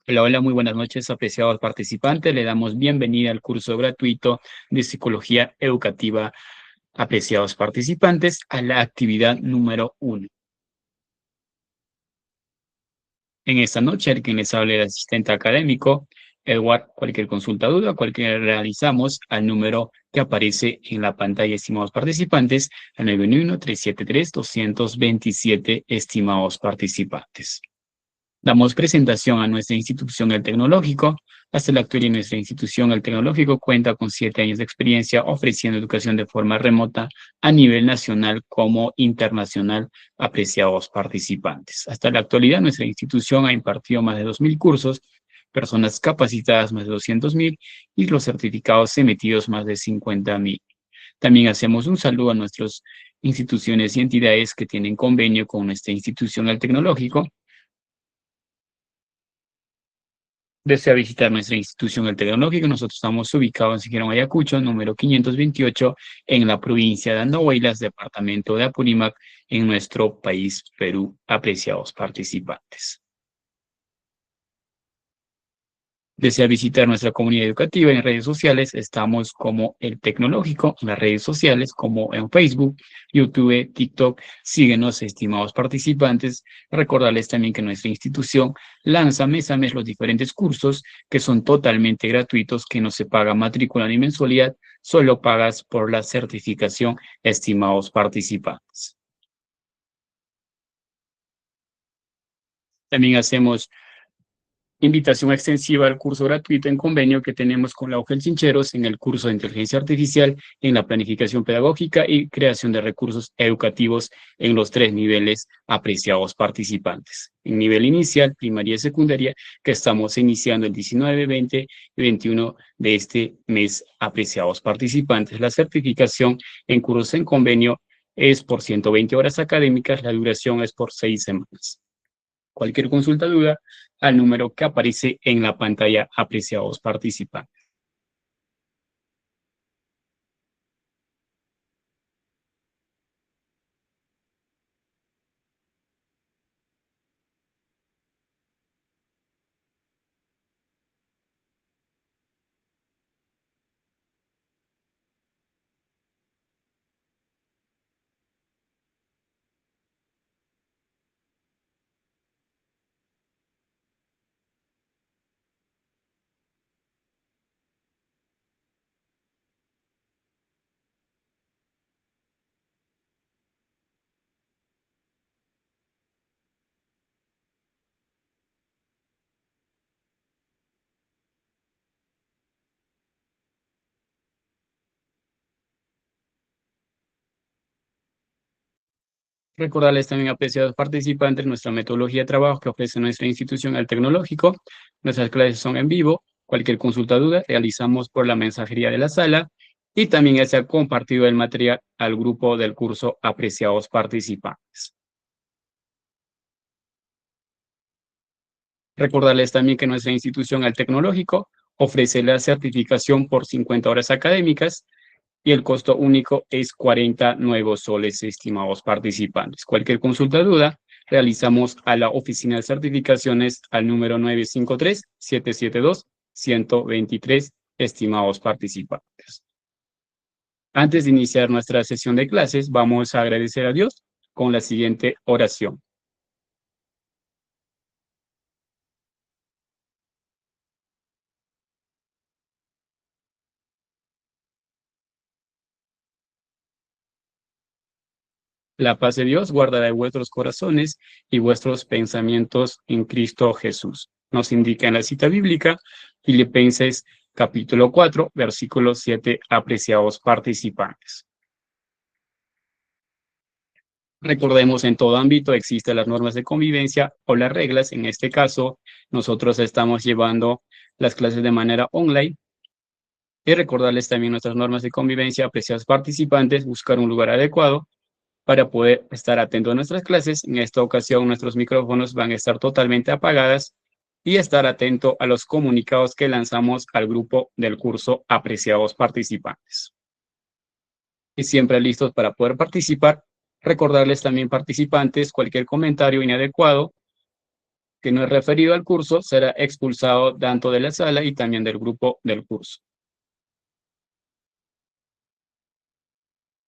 Hola, hola, muy buenas noches, apreciados participantes. Le damos bienvenida al curso gratuito de Psicología Educativa, apreciados participantes, a la actividad número 1. En esta noche, el quien les habla el asistente académico, Edward. Cualquier consulta, duda, cualquier realizamos al número que aparece en la pantalla, estimados participantes, al 911-373-227, estimados participantes. Damos presentación a nuestra institución, el Tecnológico. Hasta la actualidad, nuestra institución, el Tecnológico, cuenta con 7 años de experiencia ofreciendo educación de forma remota a nivel nacional como internacional, apreciados participantes. Hasta la actualidad, nuestra institución ha impartido más de 2.000 cursos, personas capacitadas más de 200.000 y los certificados emitidos más de 50.000. También hacemos un saludo a nuestras instituciones y entidades que tienen convenio con nuestra institución, el Tecnológico. Desea visitar nuestra institución, el Tecnológico. Nosotros estamos ubicados en Siquirón, Ayacucho, número 528, en la provincia de Andahuaylas, departamento de Apurímac, en nuestro país, Perú, apreciados participantes. Desea visitar nuestra comunidad educativa en redes sociales. Estamos como el Tecnológico en las redes sociales, como en Facebook, YouTube, TikTok. Síguenos, estimados participantes. Recordarles también que nuestra institución lanza mes a mes los diferentes cursos que son totalmente gratuitos, que no se paga matrícula ni mensualidad, solo pagas por la certificación, estimados participantes. También hacemos invitación extensiva al curso gratuito en convenio que tenemos con la UGEL Chincheros en el curso de Inteligencia Artificial, en la planificación pedagógica y creación de recursos educativos en los 3 niveles, apreciados participantes. En nivel inicial, primaria y secundaria, que estamos iniciando el 19, 20 y 21 de este mes, apreciados participantes. La certificación en cursos en convenio es por 120 horas académicas, la duración es por 6 semanas. Cualquier consulta, duda, al número que aparece en la pantalla, apreciados participantes. Recordarles también, apreciados participantes, nuestra metodología de trabajo que ofrece nuestra institución, el Tecnológico. Nuestras clases son en vivo. Cualquier consulta, duda, realizamos por la mensajería de la sala y también se ha compartido el material al grupo del curso, apreciados participantes. Recordarles también que nuestra institución, el Tecnológico, ofrece la certificación por 50 horas académicas y el costo único es 40 nuevos soles, estimados participantes. Cualquier consulta, duda, realizamos a la oficina de certificaciones al número 953-772-123, estimados participantes. Antes de iniciar nuestra sesión de clases, vamos a agradecer a Dios con la siguiente oración. La paz de Dios guardará vuestros corazones y vuestros pensamientos en Cristo Jesús. Nos indica en la cita bíblica, Filipenses capítulo 4, versículo 7, apreciados participantes. Recordemos, en todo ámbito existen las normas de convivencia o las reglas. En este caso, nosotros estamos llevando las clases de manera online. Y recordarles también nuestras normas de convivencia, apreciados participantes, buscar un lugar adecuado para poder estar atento a nuestras clases. En esta ocasión, nuestros micrófonos van a estar totalmente apagadas y estar atento a los comunicados que lanzamos al grupo del curso, apreciados participantes. Y siempre listos para poder participar. Recordarles también, participantes, cualquier comentario inadecuado que no es referido al curso será expulsado tanto de la sala y también del grupo del curso.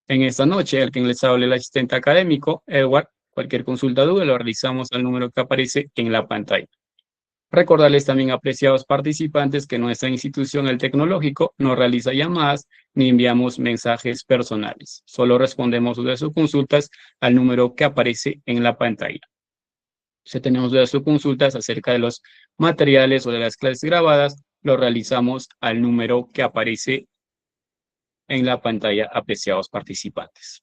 En esta noche, el que les hable el asistente académico, Edward. Cualquier consulta o duda lo realizamos al número que aparece en la pantalla. Recordarles también, apreciados participantes, que nuestra institución, el Tecnológico, no realiza llamadas ni enviamos mensajes personales. Solo respondemos dudas o consultas al número que aparece en la pantalla. Si tenemos dudas o consultas acerca de los materiales o de las clases grabadas, lo realizamos al número que aparece en la pantalla, apreciados participantes.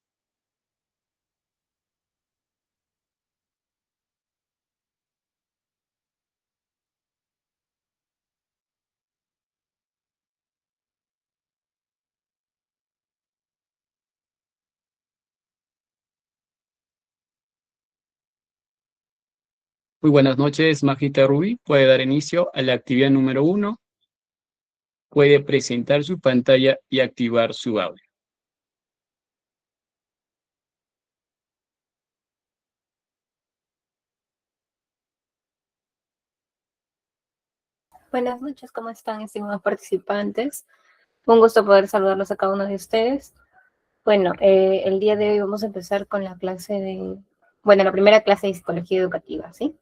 Muy buenas noches, Majita Rubí. Puede dar inicio a la actividad número 1. Puede presentar su pantalla y activar su audio. Buenas noches, ¿cómo están, estimados participantes? Un gusto poder saludarlos a cada uno de ustedes. Bueno, el día de hoy vamos a empezar con la la primera clase de psicología educativa, ¿sí?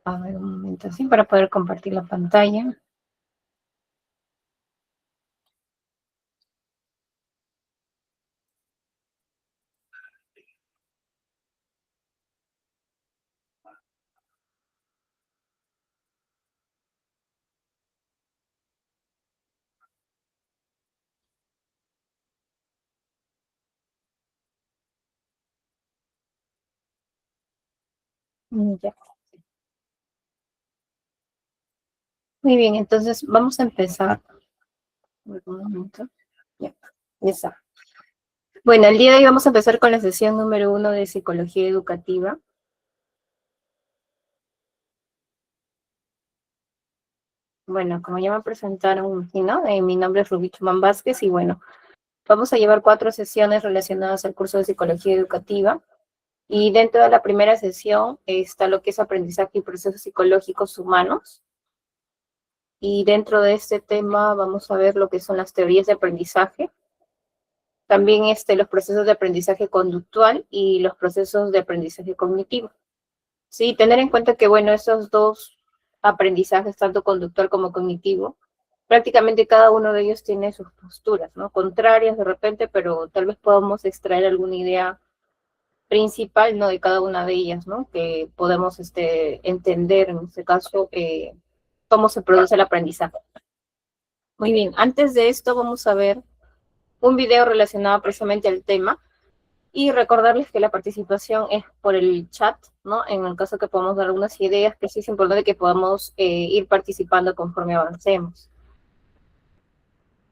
A ver, un momento, ¿sí? Para poder compartir la pantalla. Ya. Muy bien, entonces vamos a empezar. Un momento. Ya, ya está. Bueno, el día de hoy vamos a empezar con la sesión número 1 de psicología educativa. Bueno, como ya me presentaron, ¿no? Mi nombre es Rubí Chumán Vázquez y bueno, vamos a llevar 4 sesiones relacionadas al curso de psicología educativa. Y dentro de la primera sesión está lo que es aprendizaje y procesos psicológicos humanos. Y dentro de este tema vamos a ver lo que son las teorías de aprendizaje. También los procesos de aprendizaje conductual y los procesos de aprendizaje cognitivo. Sí, tener en cuenta que, bueno, esos dos aprendizajes, tanto conductual como cognitivo, prácticamente cada uno de ellos tiene sus posturas, ¿no? Contrarias de repente, pero tal vez podamos extraer alguna idea principal, ¿no? De cada una de ellas, ¿no? Que podemos entender, en este caso, cómo se produce el aprendizaje. Muy bien, antes de esto vamos a ver un video relacionado precisamente al tema y recordarles que la participación es por el chat, ¿no? En el caso que podamos dar algunas ideas, que sí es importante que podamos ir participando conforme avancemos.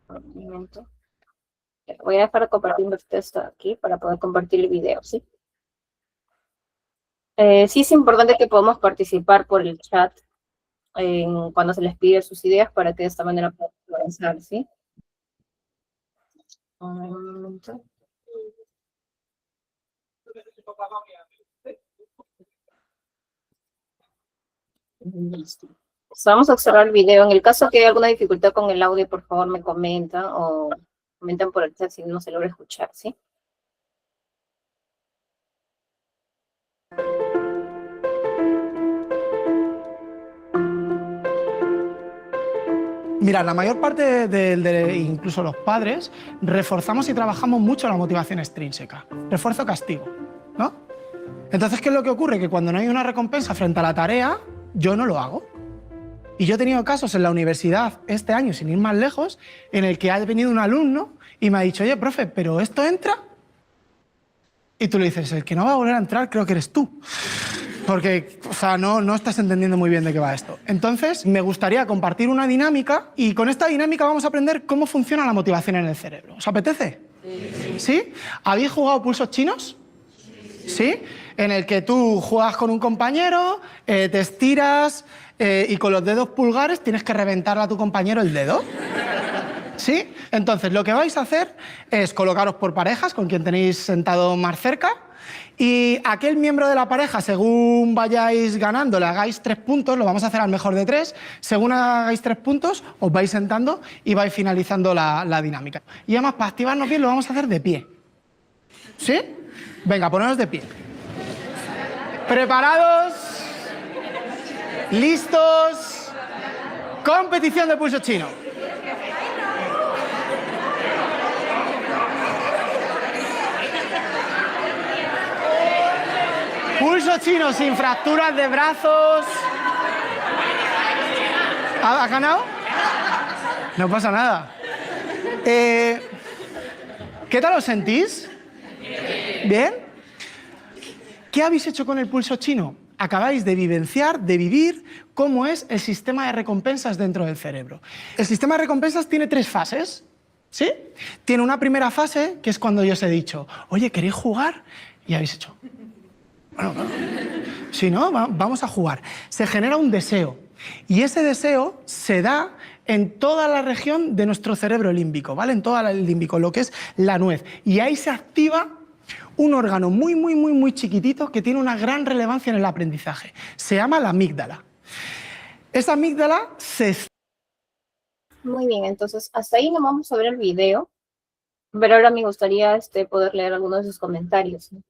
Un momento. Voy a dejar compartiendo el texto aquí para poder compartir el video, ¿sí? Sí es importante que podamos participar por el chat cuando se les pide sus ideas para que de esta manera podamos avanzar, ¿sí? Un momento. Listo. Vamos a observar el video. En el caso que haya alguna dificultad con el audio, por favor me comentan o comentan por el chat si no se logra escuchar, ¿sí? Mira, la mayor parte incluso los padres, reforzamos y trabajamos mucho la motivación extrínseca. Refuerzo-castigo, ¿no? Entonces, ¿qué es lo que ocurre? Que cuando no hay una recompensa frente a la tarea, yo no lo hago. Y yo he tenido casos en la universidad este año, sin ir más lejos, en el que ha venido un alumno y me ha dicho, oye, profe, ¿pero esto entra? Y tú le dices, el que no va a volver a entrar creo que eres tú. Porque, o sea, no estás entendiendo muy bien de qué va esto. Entonces, me gustaría compartir una dinámica y con esta dinámica vamos a aprender cómo funciona la motivación en el cerebro. ¿Os apetece? ¿Sí? ¿Habéis jugado pulsos chinos? ¿Sí? En el que tú juegas con un compañero, te estiras y con los dedos pulgares tienes que reventarle a tu compañero el dedo. ¿Sí? Entonces, lo que vais a hacer es colocaros por parejas con quien tenéis sentado más cerca Y aquel miembro de la pareja, según vayáis ganando, le hagáis 3 puntos, lo vamos a hacer al mejor de 3, según hagáis 3 puntos, os vais sentando y vais finalizando la dinámica. Y además, para activarnos bien, lo vamos a hacer de pie. ¿Sí? Venga, poneros de pie. ¿Preparados? ¿Listos? Competición de pulso chino. Pulso chino sin fracturas de brazos. ¿Has ganado? No pasa nada. ¿Qué tal os sentís? ¿Bien? ¿Qué habéis hecho con el pulso chino? Acabáis de vivenciar, de vivir cómo es el sistema de recompensas dentro del cerebro. El sistema de recompensas tiene 3 fases, ¿sí? Tiene una primera fase, que es cuando yo os he dicho, oye, ¿queréis jugar? Y habéis hecho, bueno, si no, vamos a jugar. Se genera un deseo, y ese deseo se da en toda la región de nuestro cerebro límbico, ¿vale? En todo el límbico, lo que es la nuez. Y ahí se activa un órgano muy chiquitito que tiene una gran relevancia en el aprendizaje. Se llama la amígdala. Esa amígdala se... Muy bien, entonces hasta ahí nos vamos a ver el video, pero ahora me gustaría poder leer algunos de sus comentarios, ¿no?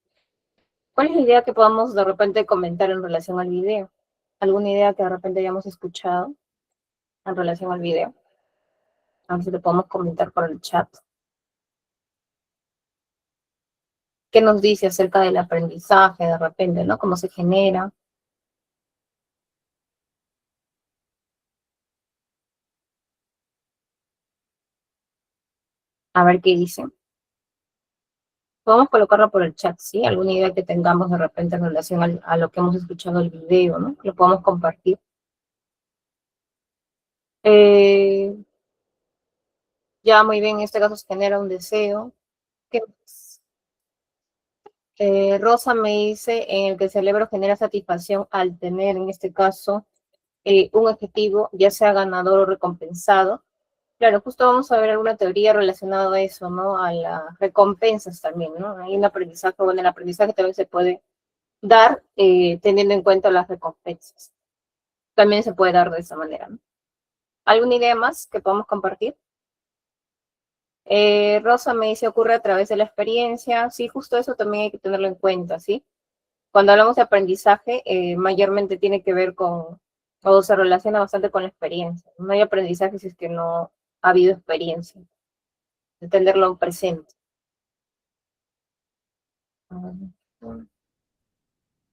¿Cuál es la idea que podamos de repente comentar en relación al video? ¿Alguna idea que de repente hayamos escuchado en relación al video? A ver si lo podemos comentar por el chat. ¿Qué nos dice acerca del aprendizaje de repente, ¿no? ¿Cómo se genera? A ver qué dicen. Podemos colocarlo por el chat, ¿sí? Alguna idea que tengamos de repente en relación a lo que hemos escuchado en el video, ¿no? Lo podemos compartir. Ya muy bien, en este caso se genera un deseo. ¿Qué más? Rosa me dice en el que el cerebro genera satisfacción al tener, en este caso, un objetivo, ya sea ganador o recompensado. Claro, justo vamos a ver alguna teoría relacionada a eso, ¿no? A las recompensas también, ¿no? Hay un aprendizaje, bueno, el aprendizaje también se puede dar teniendo en cuenta las recompensas. También se puede dar de esa manera, ¿no? ¿Alguna idea más que podamos compartir? Rosa me dice, ocurre a través de la experiencia. Sí, justo eso también hay que tenerlo en cuenta, ¿sí? Cuando hablamos de aprendizaje, mayormente tiene que ver con, o se relaciona bastante con la experiencia. No hay aprendizaje si es que no ha habido experiencia. De tenerlo en presente.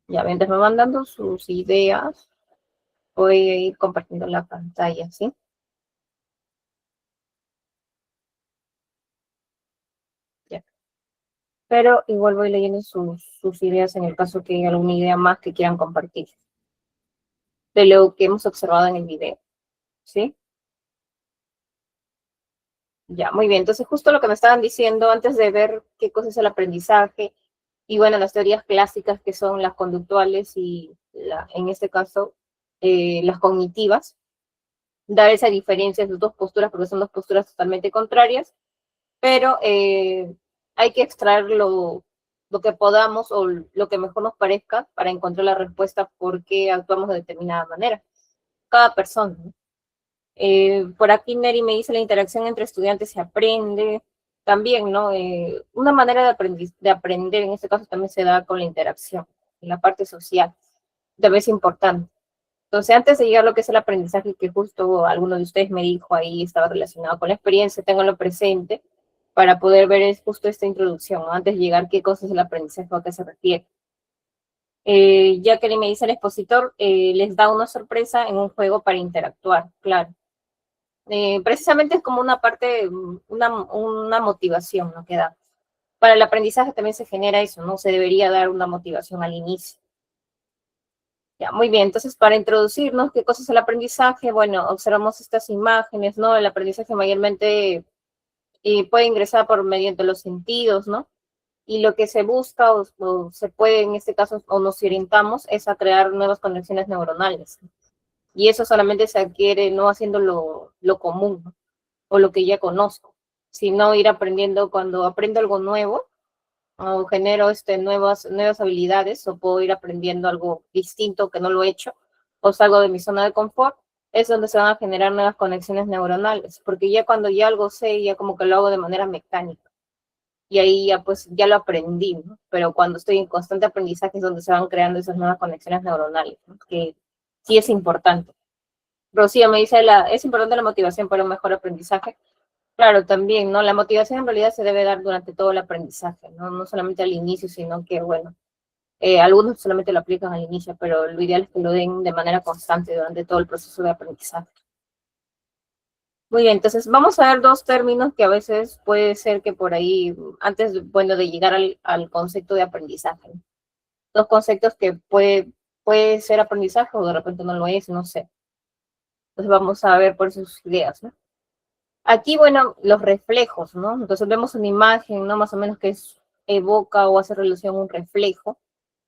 Ya, mientras me van dando sus ideas, voy a ir compartiendo la pantalla, ¿sí? Ya. Pero igual voy leyendo sus ideas en el caso que haya alguna idea más que quieran compartir de lo que hemos observado en el video, ¿sí? Ya, muy bien. Entonces, justo lo que me estaban diciendo antes de ver qué cosa es el aprendizaje, y bueno, las teorías clásicas que son las conductuales y, en este caso, las cognitivas, dar esa diferencia entre dos posturas, porque son dos posturas totalmente contrarias, pero hay que extraer lo que podamos o lo que mejor nos parezca para encontrar la respuesta por qué actuamos de determinada manera. Cada persona, ¿no? Por aquí Neri me dice la interacción entre estudiantes se aprende. También, ¿no? Una manera de aprender, en este caso también se da con la interacción, en la parte social. También es importante. Entonces, antes de llegar a lo que es el aprendizaje, que justo alguno de ustedes me dijo ahí, estaba relacionado con la experiencia, tenganlo presente para poder ver justo esta introducción, ¿no? Antes de llegar qué cosa es el aprendizaje o a qué se refiere. Ya que me dice el expositor, les da una sorpresa en un juego para interactuar, claro. Precisamente es como una parte, una motivación, ¿no? Que da. Para el aprendizaje también se genera eso, ¿no? Se debería dar una motivación al inicio. Ya, muy bien, entonces para introducirnos, ¿qué cosa es el aprendizaje? Bueno, observamos estas imágenes, ¿no? El aprendizaje mayormente puede ingresar por mediante los sentidos, ¿no? Y lo que se busca o se puede, en este caso, o nos orientamos, es a crear nuevas conexiones neuronales. Y eso solamente se adquiere no haciendo lo común, ¿no? O lo que ya conozco, sino ir aprendiendo. Cuando aprendo algo nuevo, o genero nuevas habilidades, o puedo ir aprendiendo algo distinto que no lo he hecho, o salgo de mi zona de confort, es donde se van a generar nuevas conexiones neuronales, porque ya cuando ya algo sé, ya como que lo hago de manera mecánica, y ahí ya pues ya lo aprendí, ¿no? Pero cuando estoy en constante aprendizaje es donde se van creando esas nuevas conexiones neuronales, ¿no? Que sí es importante. Rocío me dice, es importante la motivación para un mejor aprendizaje. Claro, también, ¿no? La motivación en realidad se debe dar durante todo el aprendizaje, ¿no? No solamente al inicio, sino que, bueno, algunos solamente lo aplican al inicio, pero lo ideal es que lo den de manera constante durante todo el proceso de aprendizaje. Muy bien, entonces vamos a ver dos términos que a veces puede ser que por ahí, antes, bueno, de llegar al concepto de aprendizaje, ¿no? Dos conceptos que puede ser aprendizaje o de repente no lo es, no sé. Entonces vamos a ver por sus ideas, ¿no? Aquí, bueno, los reflejos, ¿no? Entonces vemos una imagen, ¿no? Más o menos que evoca o hace relación a un reflejo.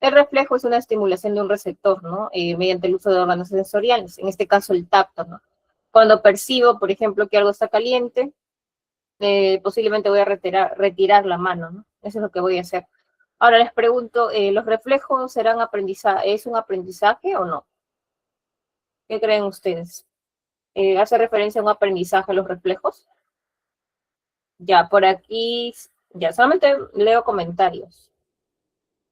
El reflejo es una estimulación de un receptor, ¿no? Mediante el uso de órganos sensoriales, en este caso el tacto, ¿no? Cuando percibo, por ejemplo, que algo está caliente, posiblemente voy a retirar la mano, ¿no? Eso es lo que voy a hacer. Ahora les pregunto, ¿los reflejos serán aprendizaje? ¿Es un aprendizaje o no? ¿Qué creen ustedes? ¿Hace referencia a un aprendizaje a los reflejos? Ya, por aquí, ya, solamente leo comentarios.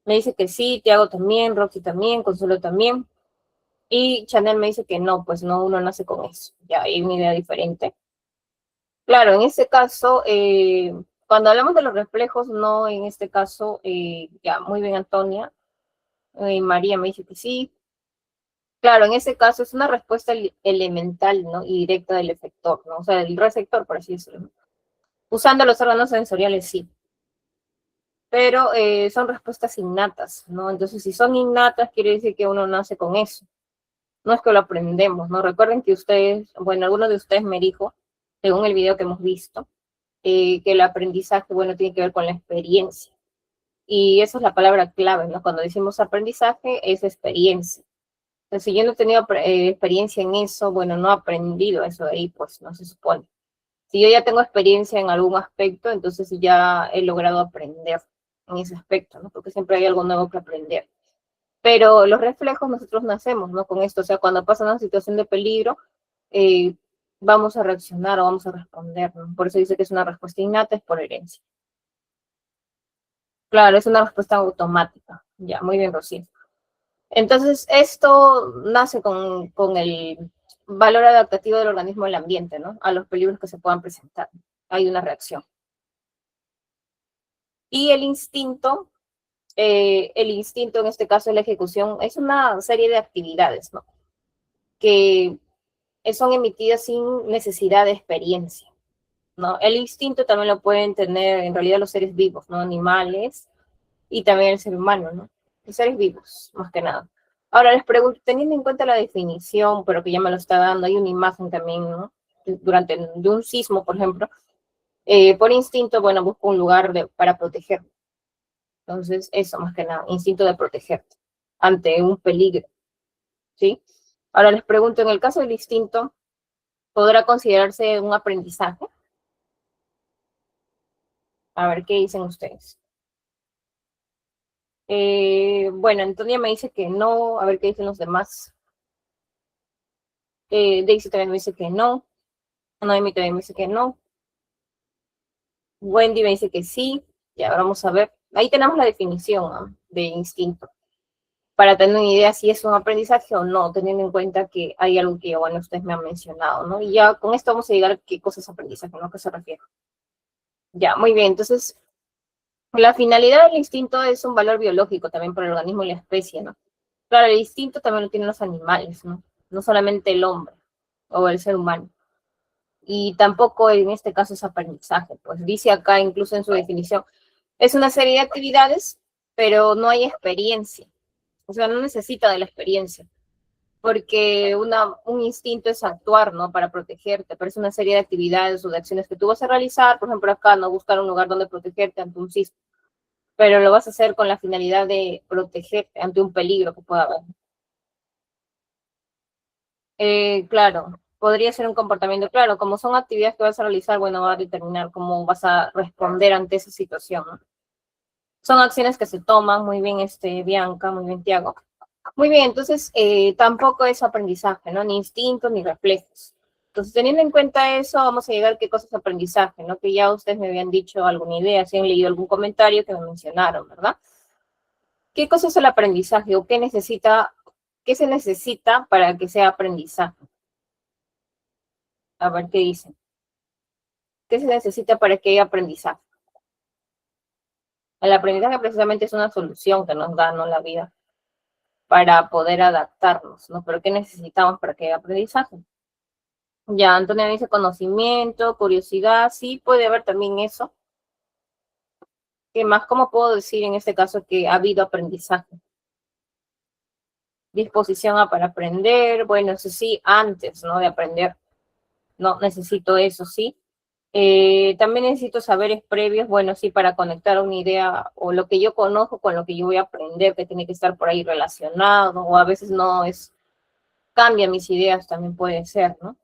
Me dice que sí, Tiago también, Rocky también, Consuelo también. Y Chanel me dice que no, pues no, uno nace con eso. Ya, hay una idea diferente. Claro, en este caso, cuando hablamos de los reflejos, no en este caso, ya, muy bien, Antonia. María me dice que sí. Claro, en este caso es una respuesta elemental, ¿no? Y directa del efector, ¿no? O sea, del receptor, por así decirlo, ¿no? Usando los órganos sensoriales, sí. Pero son respuestas innatas, ¿no? Entonces, si son innatas, quiere decir que uno nace con eso. No es que lo aprendemos, ¿no? Recuerden que ustedes, bueno, alguno de ustedes me dijo, según el video que hemos visto, que el aprendizaje, bueno, tiene que ver con la experiencia. Y esa es la palabra clave, ¿no? Cuando decimos aprendizaje, es experiencia. Entonces, si yo no he tenido experiencia en eso, bueno, no he aprendido eso de ahí, pues no se supone. Si yo ya tengo experiencia en algún aspecto, entonces ya he logrado aprender en ese aspecto, ¿no? Porque siempre hay algo nuevo que aprender. Pero los reflejos nosotros nacemos, ¿no? Con esto, o sea, cuando pasa una situación de peligro, eh, vamos a reaccionar o vamos a responder, ¿no? Por eso dice que es una respuesta innata, es por herencia. Claro, es una respuesta automática. Ya, muy bien, Rocío. Entonces, esto nace con el valor adaptativo del organismo al ambiente, ¿no? A los peligros que se puedan presentar. Hay una reacción. Y el instinto en este caso es la ejecución, es una serie de actividades, ¿no? Que son emitidas sin necesidad de experiencia, ¿no? El instinto también lo pueden tener en realidad los seres vivos, ¿no? Animales y también el ser humano, ¿no? Los seres vivos, más que nada. Ahora les pregunto, teniendo en cuenta la definición, pero que ya me lo está dando, hay una imagen también, ¿no? De un sismo, por ejemplo, por instinto, bueno, busco un lugar para protegerme. Entonces, eso más que nada, instinto de protegerte ante un peligro, ¿sí? Ahora les pregunto, en el caso del instinto, ¿podrá considerarse un aprendizaje? A ver qué dicen ustedes. Bueno, Antonia me dice que no, a ver qué dicen los demás. Daisy también me dice que no. Noemi también me dice que no. Wendy me dice que sí. Ya, vamos a ver. Ahí tenemos la definición, ¿no? De instinto, para tener una idea si es un aprendizaje o no, teniendo en cuenta que hay algo que, bueno, ustedes me han mencionado, ¿no? Y ya con esto vamos a llegar a qué cosa es aprendizaje, ¿no? ¿A qué se refiere? Ya, muy bien. Entonces, la finalidad del instinto es un valor biológico también para el organismo y la especie, ¿no? Claro, el instinto también lo tienen los animales, ¿no? No solamente el hombre o el ser humano. Y tampoco en este caso es aprendizaje, pues dice acá incluso en su definición, es una serie de actividades, pero no hay experiencia. O sea, no necesita de la experiencia, porque un instinto es actuar, ¿no? Para protegerte, pero es una serie de actividades o de acciones que tú vas a realizar, por ejemplo acá, no buscar un lugar donde protegerte ante un sismo, pero lo vas a hacer con la finalidad de protegerte ante un peligro que pueda haber. Claro, podría ser un comportamiento, claro, como son actividades que vas a realizar, bueno, va a determinar cómo vas a responder ante esa situación, ¿no? Son acciones que se toman, muy bien, Bianca, muy bien, Tiago. Muy bien, entonces tampoco es aprendizaje, ¿no? Ni instintos ni reflejos. Entonces, teniendo en cuenta eso, vamos a llegar a qué cosa es aprendizaje, ¿no? Que ya ustedes me habían dicho alguna idea, si han leído algún comentario que me mencionaron, ¿verdad? ¿Qué cosa es el aprendizaje o qué se necesita para que sea aprendizaje? A ver qué dicen. ¿Qué se necesita para que haya aprendizaje? El aprendizaje precisamente es una solución que nos da, ¿no? La vida para poder adaptarnos, ¿no? Pero ¿qué necesitamos para que haya aprendizaje? Ya, Antonio dice conocimiento, curiosidad, sí puede haber también eso. ¿Qué más? ¿Cómo puedo decir en este caso que ha habido aprendizaje? Disposición para aprender, bueno, eso sí, antes, ¿no? De aprender, no necesito eso, sí. También necesito saberes previos, bueno, sí, para conectar una idea o lo que yo conozco con lo que yo voy a aprender, que tiene que estar por ahí relacionado, o a veces no es, cambia mis ideas, también puede ser, ¿no?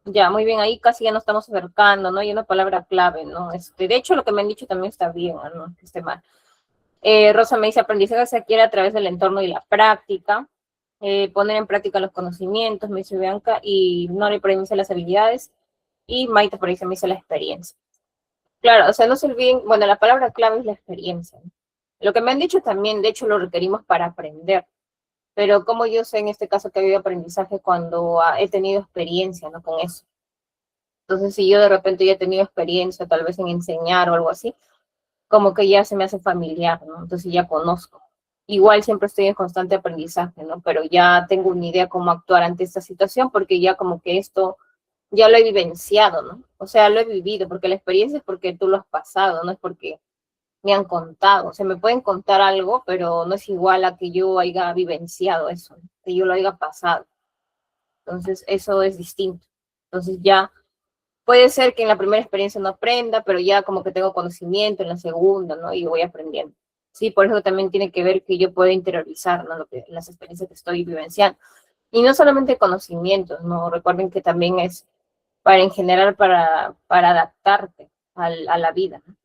Ya, muy bien, ahí casi ya nos estamos acercando, ¿no? Hay una palabra clave, ¿no? De hecho, lo que me han dicho también está bien, ¿no? Que esté mal. Rosa me dice, aprendizaje se adquiere a través del entorno y la práctica. Poner en práctica los conocimientos, me dice Bianca, y Nori por ahí me dice las habilidades, y Maite por ahí se me dice la experiencia. Claro, o sea, no se olviden, bueno, la palabra clave es la experiencia, ¿no? Lo que me han dicho también, de hecho, lo requerimos para aprender, pero como yo sé en este caso que ha habido aprendizaje cuando he tenido experiencia, ¿no? Con eso. Entonces, si yo de repente ya he tenido experiencia, tal vez en enseñar o algo así, como que ya se me hace familiar, ¿no? Entonces ya conozco. Igual siempre estoy en constante aprendizaje, ¿no? Pero ya tengo una idea cómo actuar ante esta situación porque ya como que esto ya lo he vivenciado, ¿no? O sea, lo he vivido, porque la experiencia es porque tú lo has pasado, no es porque me han contado. O sea, me pueden contar algo, pero no es igual a que yo haya vivenciado eso, ¿no? Que yo lo haya pasado. Entonces, eso es distinto. Entonces ya puede ser que en la primera experiencia no aprenda, pero ya como que tengo conocimiento en la segunda, ¿no? Y voy aprendiendo. Sí, por eso también tiene que ver que yo pueda interiorizar, ¿no? Las experiencias que estoy vivenciando. Y no solamente conocimientos, ¿no? Recuerden que también es para en general para adaptarte a la vida, ¿no?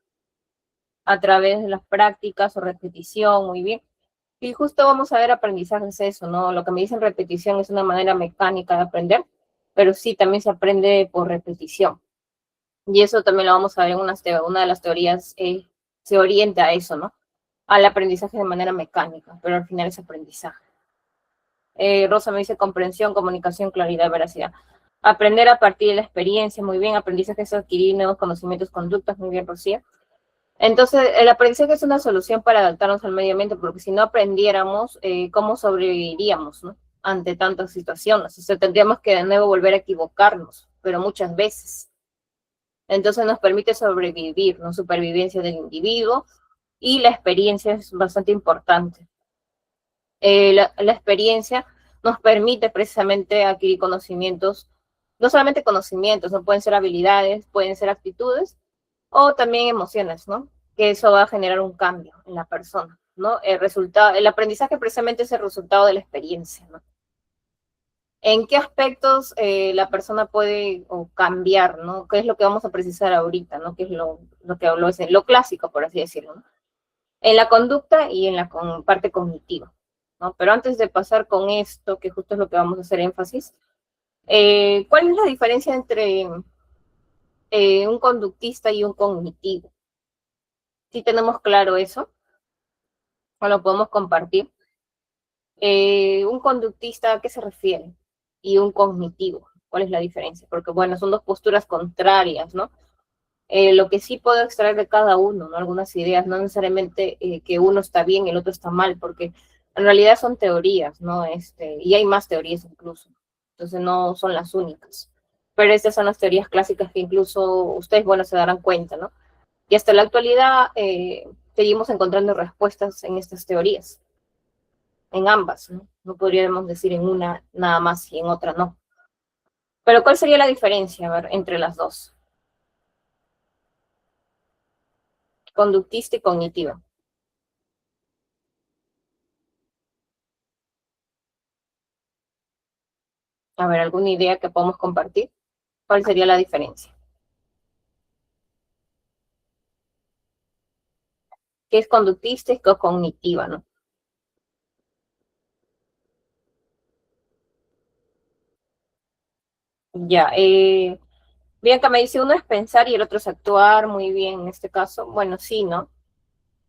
A través de las prácticas o repetición, muy bien. Y justo vamos a ver aprendizaje es eso, ¿no? Lo que me dicen repetición es una manera mecánica de aprender, pero sí, también se aprende por repetición. Y eso también lo vamos a ver en una de las teorías, se orienta a eso, ¿no? Al aprendizaje de manera mecánica, pero al final es aprendizaje. Rosa me dice comprensión, comunicación, claridad, veracidad. Aprender a partir de la experiencia, muy bien. Aprendizaje es adquirir nuevos conocimientos, conductas, muy bien, Rocía. Entonces, el aprendizaje es una solución para adaptarnos al medio ambiente, porque si no aprendiéramos, ¿cómo sobreviviríamos, no? Ante tantas situaciones? O sea, tendríamos que de nuevo volver a equivocarnos, pero muchas veces. Entonces nos permite sobrevivir, ¿no? Supervivencia del individuo y la experiencia es bastante importante. La experiencia nos permite precisamente adquirir conocimientos, no solamente conocimientos, no pueden ser habilidades, pueden ser actitudes o también emociones, ¿no? Que eso va a generar un cambio en la persona, ¿no? El aprendizaje precisamente es el resultado de la experiencia, ¿no? ¿En qué aspectos la persona puede cambiar, ¿no? ¿Qué es lo que vamos a precisar ahorita, ¿no? ¿Qué es lo que habló, es lo clásico, por así decirlo, ¿no? En la conducta y en la parte cognitiva, ¿no? Pero antes de pasar con esto, que justo es lo que vamos a hacer énfasis, ¿cuál es la diferencia entre un conductista y un cognitivo? ¿Sí tenemos claro eso? ¿O lo podemos compartir? Un conductista, ¿a qué se refiere? Y un cognitivo, ¿cuál es la diferencia? Porque, bueno, son dos posturas contrarias, ¿no? Lo que sí puedo extraer de cada uno, ¿no? Algunas ideas, no necesariamente que uno está bien y el otro está mal, porque en realidad son teorías, ¿no? Y hay más teorías incluso, entonces no son las únicas. Pero estas son las teorías clásicas que incluso ustedes, bueno, se darán cuenta, ¿no? Y hasta la actualidad seguimos encontrando respuestas en estas teorías, en ambas, ¿no? No podríamos decir en una nada más y en otra no. Pero ¿cuál sería la diferencia, a ver, entre las dos? Conductista y cognitiva. A ver, ¿alguna idea que podamos compartir? ¿Cuál sería la diferencia? que es conductista y cognitiva, ¿no? Ya, bien, que me dice uno es pensar y el otro es actuar, muy bien en este caso. Bueno, sí, ¿no?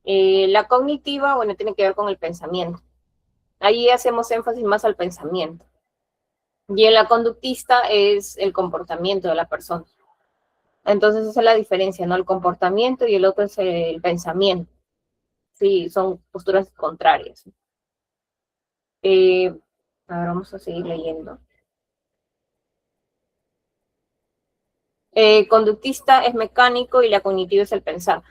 La cognitiva, bueno, tiene que ver con el pensamiento. Ahí hacemos énfasis más al pensamiento. Y en la conductista es el comportamiento de la persona. Entonces esa es la diferencia, ¿no? El comportamiento y el otro es el pensamiento. Sí, son posturas contrarias. Eh, a ver, vamos a seguir leyendo. Conductista es mecánico y la cognitiva es el pensar.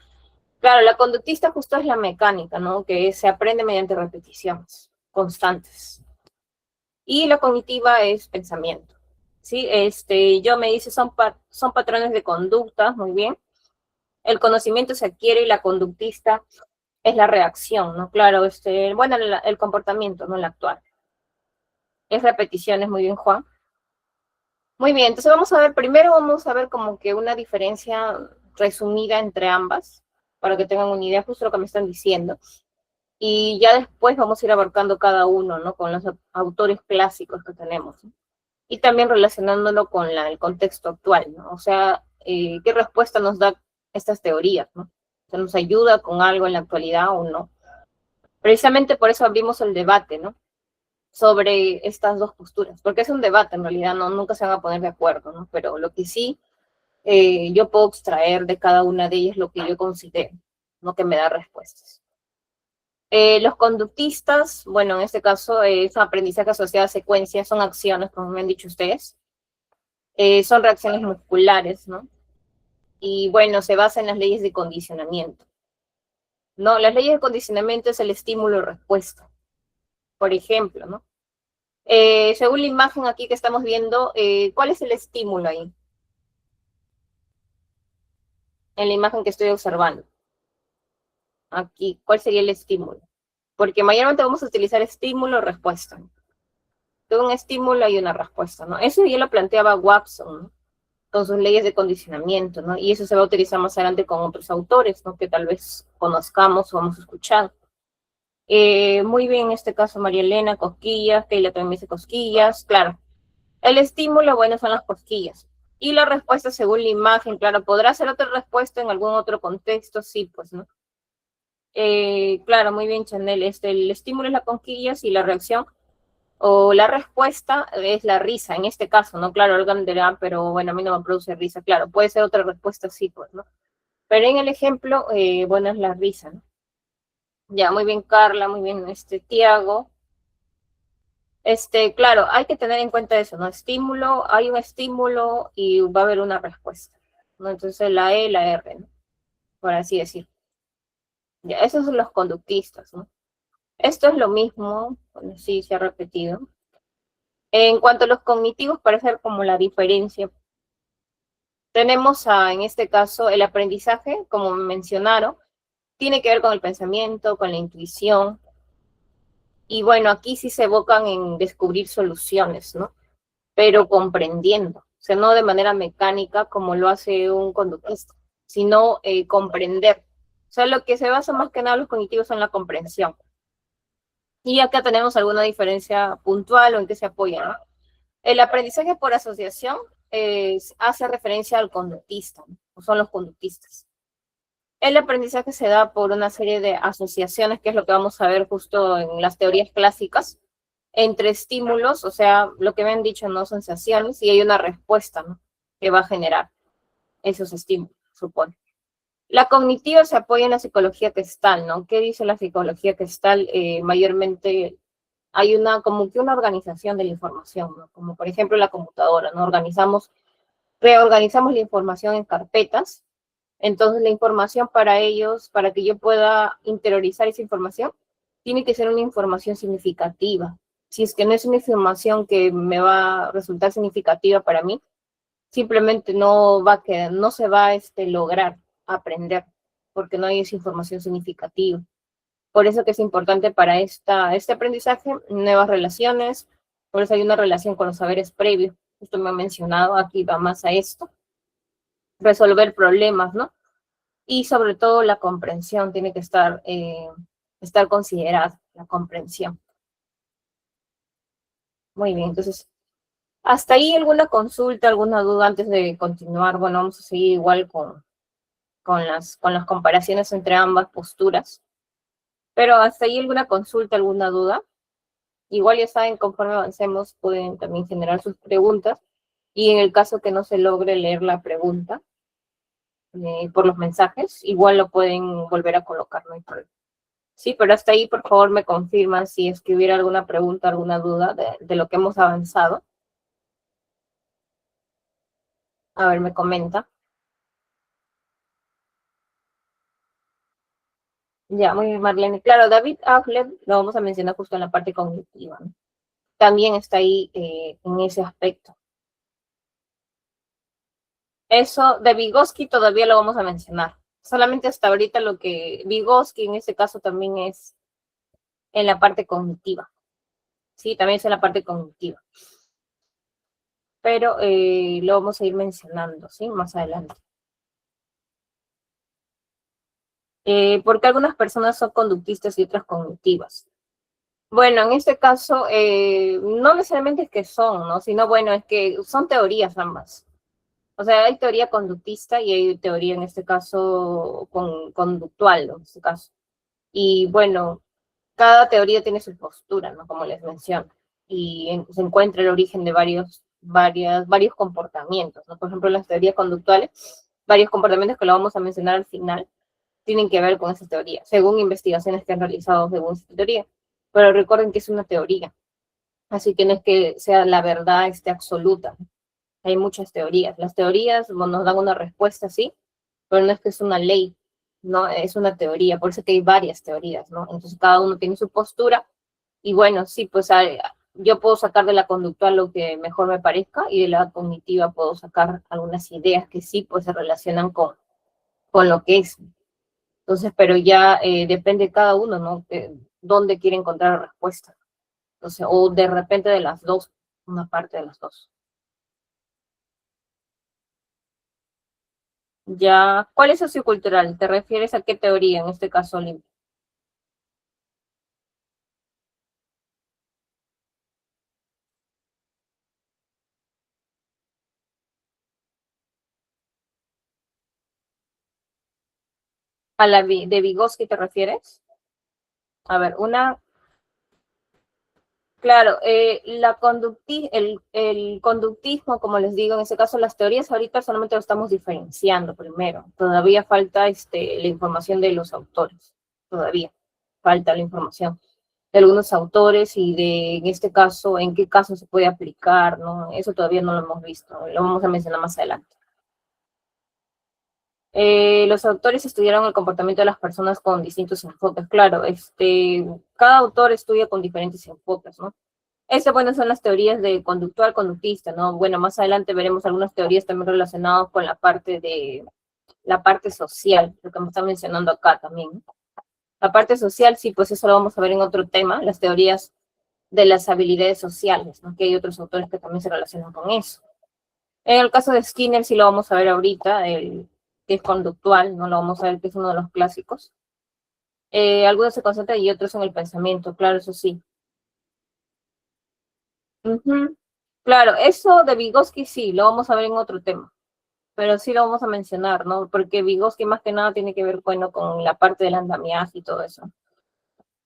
Claro, la conductista justo es la mecánica, ¿no? Que se aprende mediante repeticiones constantes. Y la cognitiva es pensamiento. ¿Sí? Yo me dice, son patrones de conducta, muy bien. El conocimiento se adquiere y la conductista es la reacción, ¿no? Claro, bueno, el comportamiento, no el actual. Es repeticiones, muy bien, Juan. Muy bien, entonces primero vamos a ver como que una diferencia resumida entre ambas, para que tengan una idea justo de lo que me están diciendo. Y ya después vamos a ir abarcando cada uno, ¿no? Con los autores clásicos que tenemos, ¿no? Y también relacionándolo con el contexto actual, ¿no? O sea, ¿qué respuesta nos da estas teorías, ¿no? O sea, ¿nos ayuda con algo en la actualidad o no? Precisamente por eso abrimos el debate, ¿no? Sobre estas dos posturas, porque es un debate en realidad, ¿no? Nunca se van a poner de acuerdo, ¿no? Pero lo que sí yo puedo extraer de cada una de ellas lo que yo considero, no que me da respuestas. Los conductistas, bueno, en este caso es aprendizaje asociado a secuencias, son acciones, como me han dicho ustedes, son reacciones musculares, ¿no? Y bueno, se basa en las leyes de condicionamiento. No, las leyes de condicionamiento es el estímulo-respuesta, por ejemplo, ¿no? Según la imagen aquí que estamos viendo, ¿cuál es el estímulo ahí? En la imagen que estoy observando. Aquí, ¿cuál sería el estímulo? Porque mayormente vamos a utilizar estímulo-respuesta. De un estímulo hay una respuesta, ¿no? Eso ya lo planteaba Watson, ¿no? Con sus leyes de condicionamiento, ¿no? Y eso se va a utilizar más adelante con otros autores, ¿no? Que tal vez conozcamos o hemos escuchado. Muy bien, en este caso María Elena, cosquillas, Keila también dice cosquillas, claro. El estímulo, bueno, son las cosquillas. Y la respuesta según la imagen, claro, ¿podrá ser otra respuesta en algún otro contexto? Sí, pues, ¿no? Claro, muy bien, Chanel. El estímulo es las cosquillas y la reacción o la respuesta es la risa, en este caso, ¿no? Claro, Olga dirá, pero bueno, a mí no me produce risa. Claro, puede ser otra respuesta, sí, pues, ¿no? Pero en el ejemplo, bueno, es la risa, ¿no? Ya, muy bien, Carla, muy bien, Tiago. Claro, hay que tener en cuenta eso, ¿no? Estímulo, hay un estímulo y va a haber una respuesta, ¿no? Entonces la E, la R, ¿no? Por así decir. Ya, esos son los conductistas, ¿no? Esto es lo mismo, bueno, sí, se ha repetido. En cuanto a los cognitivos, parece como la diferencia. Tenemos en este caso, el aprendizaje, como mencionaron, tiene que ver con el pensamiento, con la intuición. Y bueno, aquí sí se evocan en descubrir soluciones, ¿no? Pero comprendiendo, o sea, no de manera mecánica como lo hace un conductista, sino comprender. O sea, lo que se basa más que nada los cognitivos en la comprensión. Y acá tenemos alguna diferencia puntual o en qué se apoya, ¿no? El aprendizaje por asociación hace referencia al conductista, ¿no? O son los conductistas. El aprendizaje se da por una serie de asociaciones, que es lo que vamos a ver justo en las teorías clásicas, entre estímulos, o sea, lo que me han dicho, ¿no? Sensaciones, y hay una respuesta, ¿no? Que va a generar esos estímulos, supone. La cognitiva se apoya en la psicología Gestalt, ¿no? ¿Qué dice la psicología Gestalt? Mayormente hay como que una organización de la información, ¿no? Como por ejemplo la computadora, ¿no? Reorganizamos la información en carpetas. Entonces la información para ellos, para que yo pueda interiorizar esa información, tiene que ser una información significativa. Si es que no es una información que me va a resultar significativa para mí, simplemente no se va a lograr aprender, porque no hay esa información significativa. Por eso que es importante para este aprendizaje, nuevas relaciones, por eso hay una relación con los saberes previos, justo me han mencionado, aquí va más a esto, resolver problemas, ¿no? y sobre todo la comprensión tiene que estar considerada, la comprensión. Muy bien, entonces, hasta ahí alguna consulta, alguna duda antes de continuar. Bueno, vamos a seguir igual con las comparaciones entre ambas posturas. Pero hasta ahí alguna consulta, alguna duda. Igual ya saben, conforme avancemos, pueden también generar sus preguntas. Y en el caso que no se logre leer la pregunta por los mensajes, igual lo pueden volver a colocar, no hay problema. Sí, pero hasta ahí, por favor, me confirman si es que hubiera alguna pregunta, alguna duda de lo que hemos avanzado. A ver, me comenta. Ya, muy bien, Marlene. Claro, David Aufler lo vamos a mencionar justo en la parte cognitiva, ¿no? También está ahí en ese aspecto. Eso de Vygotsky todavía lo vamos a mencionar. Solamente hasta ahorita lo que Vygotsky en este caso también es en la parte cognitiva. Sí, también es en la parte cognitiva. Pero lo vamos a ir mencionando, ¿sí? Más adelante. Porque algunas personas son conductistas y otras cognitivas. Bueno, en este caso, no necesariamente es que son, ¿no? Sino, bueno, es que son teorías ambas. O sea, hay teoría conductista y hay teoría, en este caso, conductual, ¿no? En este caso. Y bueno, cada teoría tiene su postura, ¿no? Como les menciono. Y se encuentra el origen de varios comportamientos, ¿no? Por ejemplo, las teorías conductuales, varios comportamientos que lo vamos a mencionar al final, tienen que ver con esa teoría, según investigaciones que han realizado según esa teoría. Pero recuerden que es una teoría, así que no es que sea la verdad absoluta. Hay muchas teorías. Las teorías nos dan una respuesta, sí, pero no es que es una ley, no, es una teoría, por eso que hay varias teorías, ¿no? Entonces cada uno tiene su postura y bueno, sí, pues yo puedo sacar de la conductual lo que mejor me parezca y de la cognitiva puedo sacar algunas ideas que sí, pues se relacionan con lo que es. Entonces, pero ya depende de cada uno, ¿no? Dónde quiere encontrar la respuesta. Entonces, o de repente de las dos, una parte de las dos. Ya, ¿cuál es sociocultural? ¿Te refieres a qué teoría en este caso, Olimpia? ¿A la de Vygotsky te refieres? A ver, claro, el conductismo, como les digo, en este caso las teorías ahorita solamente lo estamos diferenciando primero. Todavía falta la información de los autores, todavía falta la información de algunos autores y en este caso, en qué caso se puede aplicar, ¿no? Eso todavía no lo hemos visto, lo vamos a mencionar más adelante. Los autores estudiaron el comportamiento de las personas con distintos enfoques. Claro, cada autor estudia con diferentes enfoques, ¿no? Bueno, son las teorías de conductual, conductista, ¿no? Bueno, más adelante veremos algunas teorías también relacionadas con la parte social, lo que me está mencionando acá también. La parte social, sí, pues eso lo vamos a ver en otro tema, las teorías de las habilidades sociales, ¿no? Que hay otros autores que también se relacionan con eso. En el caso de Skinner, sí lo vamos a ver ahorita, que es conductual, no lo vamos a ver, que es uno de los clásicos. Algunos se concentran y otros en el pensamiento, claro, eso sí. Claro, eso de Vygotsky sí, lo vamos a ver en otro tema, pero sí lo vamos a mencionar, ¿no? Porque Vygotsky más que nada tiene que ver, bueno, con la parte del andamiaje y todo eso.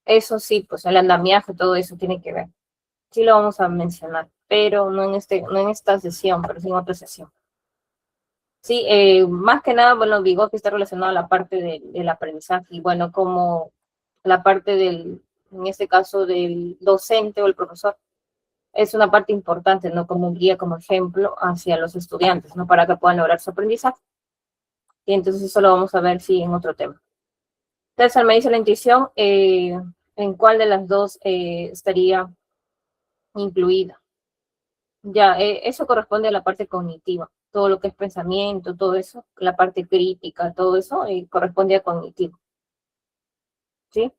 Eso sí, pues el andamiaje, todo eso tiene que ver. Sí lo vamos a mencionar, pero no en esta sesión, pero sí en otra sesión. Sí, más que nada, bueno, Vygotsky está relacionado a la parte del aprendizaje y bueno, como la parte en este caso, del docente o el profesor, es una parte importante, ¿no? Como guía, como ejemplo hacia los estudiantes, ¿no? Para que puedan lograr su aprendizaje. Y entonces eso lo vamos a ver, sí, en otro tema. Entonces, me dice la intuición, ¿en cuál de las dos estaría incluida? Ya, eso corresponde a la parte cognitiva. Todo lo que es pensamiento, todo eso, la parte crítica, todo eso, corresponde a cognitivo. ¿Sí?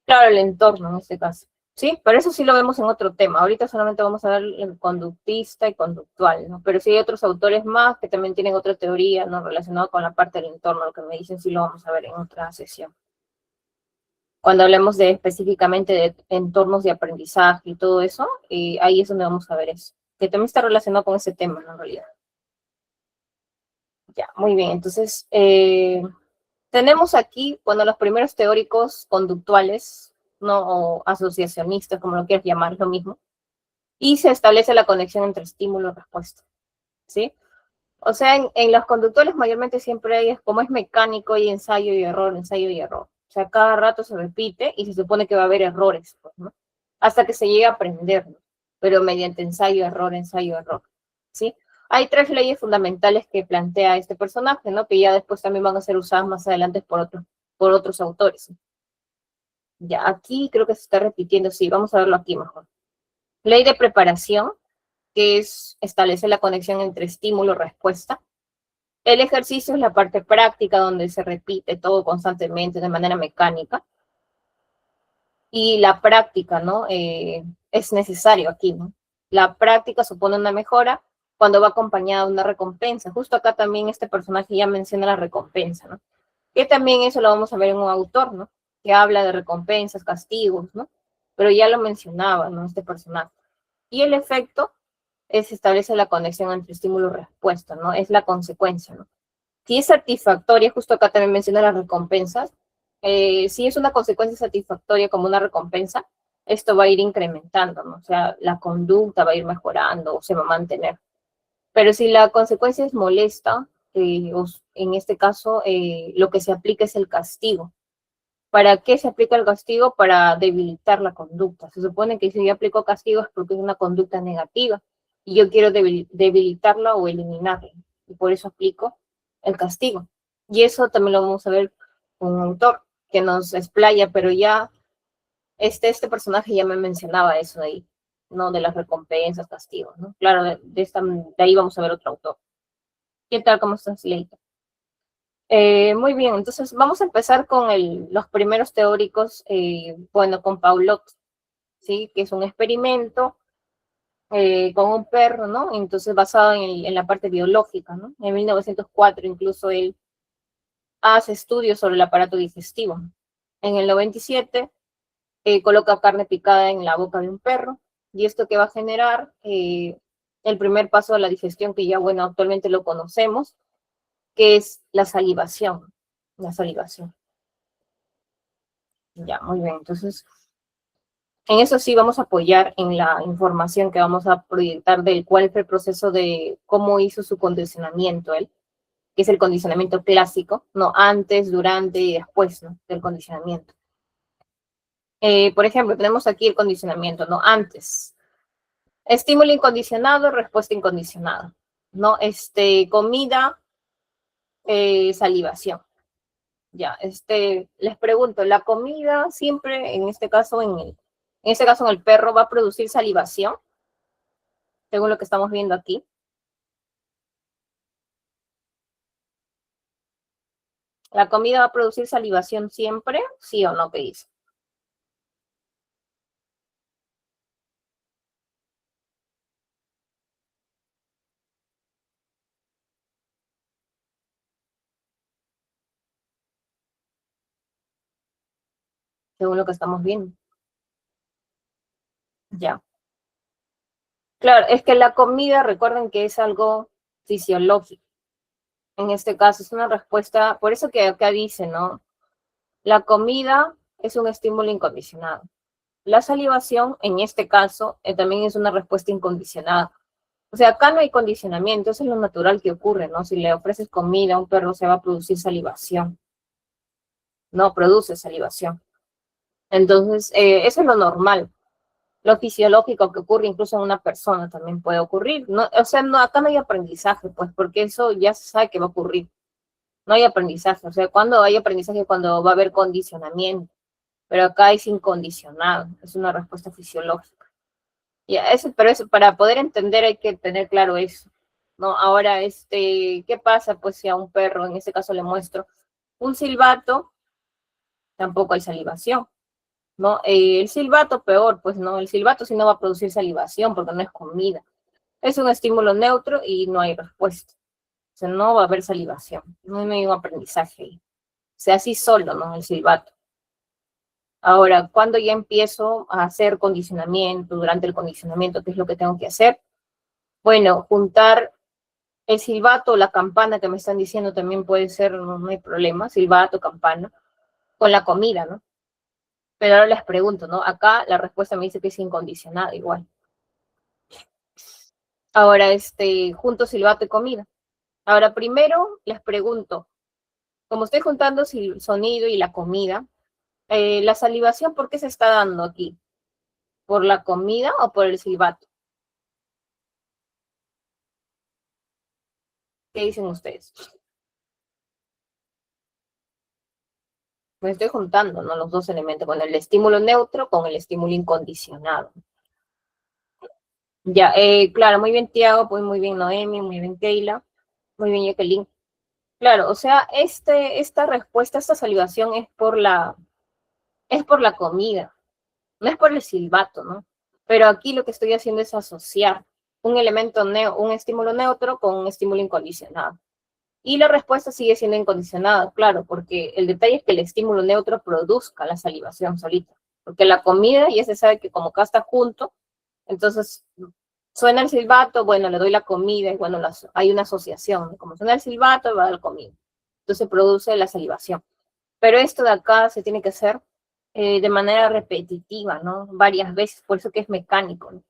Claro, el entorno en este caso. ¿sí? Pero eso sí lo vemos en otro tema. Ahorita solamente vamos a ver el conductista y conductual, ¿no? Pero sí hay otros autores más que también tienen otra teoría, ¿no? Relacionada con la parte del entorno, lo que me dicen sí lo vamos a ver en otra sesión. Cuando hablemos de específicamente de entornos de aprendizaje y todo eso, ahí es donde vamos a ver eso, que también está relacionado con ese tema, ¿no? En realidad. Ya, muy bien. Entonces, tenemos aquí, bueno, los primeros teóricos conductuales, ¿no? O asociacionistas, como lo quieras llamar, es lo mismo. Y se establece la conexión entre estímulo y respuesta, ¿sí? O sea, en los conductuales mayormente siempre hay, como es mecánico, hay ensayo y error, ensayo y error. O sea, cada rato se repite y se supone que va a haber errores, pues, ¿no? Hasta que se llegue a aprender, ¿no? Pero mediante ensayo, error, ¿sí? Hay tres leyes fundamentales que plantea este personaje, ¿no? Que ya después también van a ser usadas más adelante por otros autores. Ya, aquí creo que se está repitiendo, sí, vamos a verlo aquí mejor. Ley de preparación, que es establecer la conexión entre estímulo y respuesta. El ejercicio es la parte práctica donde se repite todo constantemente de manera mecánica. Y la práctica, ¿no? Es necesario aquí, ¿no? La práctica supone una mejora cuando va acompañada de una recompensa. Justo acá también este personaje ya menciona la recompensa, ¿no? Que también eso lo vamos a ver en un autor, ¿no? Que habla de recompensas, castigos, ¿no? Pero ya lo mencionaba, ¿no? Este personaje. Y el efecto establece la conexión entre estímulo y respuesta, ¿no? Es la consecuencia, ¿no? Si es satisfactoria, justo acá también menciona las recompensas, si es una consecuencia satisfactoria como una recompensa, esto va a ir incrementando, ¿no? O sea, la conducta va a ir mejorando o se va a mantener. Pero si la consecuencia es molesta, en este caso, lo que se aplica es el castigo. ¿Para qué se aplica el castigo? Para debilitar la conducta. Se supone que si yo aplico castigo es porque es una conducta negativa y yo quiero debilitarla o eliminarla. Y por eso aplico el castigo. Y eso también lo vamos a ver con un autor que nos explaya, pero ya este personaje ya me mencionaba eso de ahí, ¿no? De las recompensas, castigos, ¿no? Claro, de ahí vamos a ver otro autor. ¿Qué tal? ¿Cómo estás, Leito? Muy bien, entonces vamos a empezar con los primeros teóricos, bueno, con Paulot, ¿sí? Que es un experimento con un perro, ¿no? Entonces basado en la parte biológica, ¿no? En 1904 incluso él hace estudios sobre el aparato digestivo. En el 97 coloca carne picada en la boca de un perro y esto que va a generar el primer paso a la digestión que ya, bueno, actualmente lo conocemos, que es la salivación. La salivación. Ya, muy bien. Entonces, en eso sí vamos a apoyar en la información que vamos a proyectar del cuál fue el proceso de cómo hizo su condicionamiento él, que es el condicionamiento clásico, no antes, durante y después, ¿no? Del condicionamiento. Por ejemplo, tenemos aquí el condicionamiento, ¿no? Antes. Estímulo incondicionado, respuesta incondicionada, ¿no? Comida, salivación. Ya, les pregunto, ¿la comida siempre, en este caso, en el perro, va a producir salivación? Según lo que estamos viendo aquí. ¿La comida va a producir salivación siempre? ¿Sí o no? ¿Qué dice? Según lo que estamos viendo. Ya. Claro, es que la comida, recuerden que es algo fisiológico. En este caso es una respuesta, por eso que acá dice, ¿no? La comida es un estímulo incondicionado. La salivación, en este caso, también es una respuesta incondicionada. O sea, acá no hay condicionamiento, eso es lo natural que ocurre, ¿no? Si le ofreces comida a un perro, se va a producir salivación. No produce salivación. Entonces, eso es lo normal. Lo fisiológico que ocurre incluso en una persona también puede ocurrir. No, o sea, no, acá no hay aprendizaje, pues, porque eso ya se sabe que va a ocurrir. No hay aprendizaje. O sea, cuando hay aprendizaje, cuando va a haber condicionamiento. Pero acá es incondicionado. Es una respuesta fisiológica. Pero eso, para poder entender hay que tener claro eso, ¿no? Ahora, ¿qué pasa? Pues si a un perro, en este caso le muestro un silbato, tampoco hay salivación, ¿no? El silbato peor, pues, ¿no? El silbato sí no va a producir salivación porque no es comida. Es un estímulo neutro y no hay respuesta. O sea, no va a haber salivación, no hay un aprendizaje ahí. O sea, así solo, ¿no? El silbato. Ahora, cuando ya empiezo a hacer condicionamiento, durante el condicionamiento, ¿qué es lo que tengo que hacer? Bueno, juntar el silbato o la campana que me están diciendo también puede ser, no hay problema, silbato, campana, con la comida, ¿no? Pero ahora les pregunto, ¿no? Acá la respuesta me dice que es incondicionada igual. Ahora, junto silbato y comida. Ahora, primero les pregunto, como estoy juntando el sonido y la comida, la salivación, ¿por qué se está dando aquí? ¿Por la comida o por el silbato? ¿Qué dicen ustedes? Me estoy juntando, ¿no? Los dos elementos, con el estímulo neutro con el estímulo incondicionado. Ya, claro, muy bien Tiago, pues muy bien Noemi, muy bien Keila, muy bien Jacqueline. Claro, o sea, esta respuesta, esta salivación es por la comida, no es por el silbato, ¿no? Pero aquí lo que estoy haciendo es asociar un elemento, un estímulo neutro con un estímulo incondicionado. Y la respuesta sigue siendo incondicionada, claro, porque el detalle es que el estímulo neutro produzca la salivación solita. Porque la comida ya se sabe que como acá está junto, entonces suena el silbato, bueno, le doy la comida y bueno, hay una asociación. Como suena el silbato, va a dar la comida. Entonces produce la salivación. Pero esto de acá se tiene que hacer de manera repetitiva, ¿no? Varias veces, por eso que es mecánico, ¿no?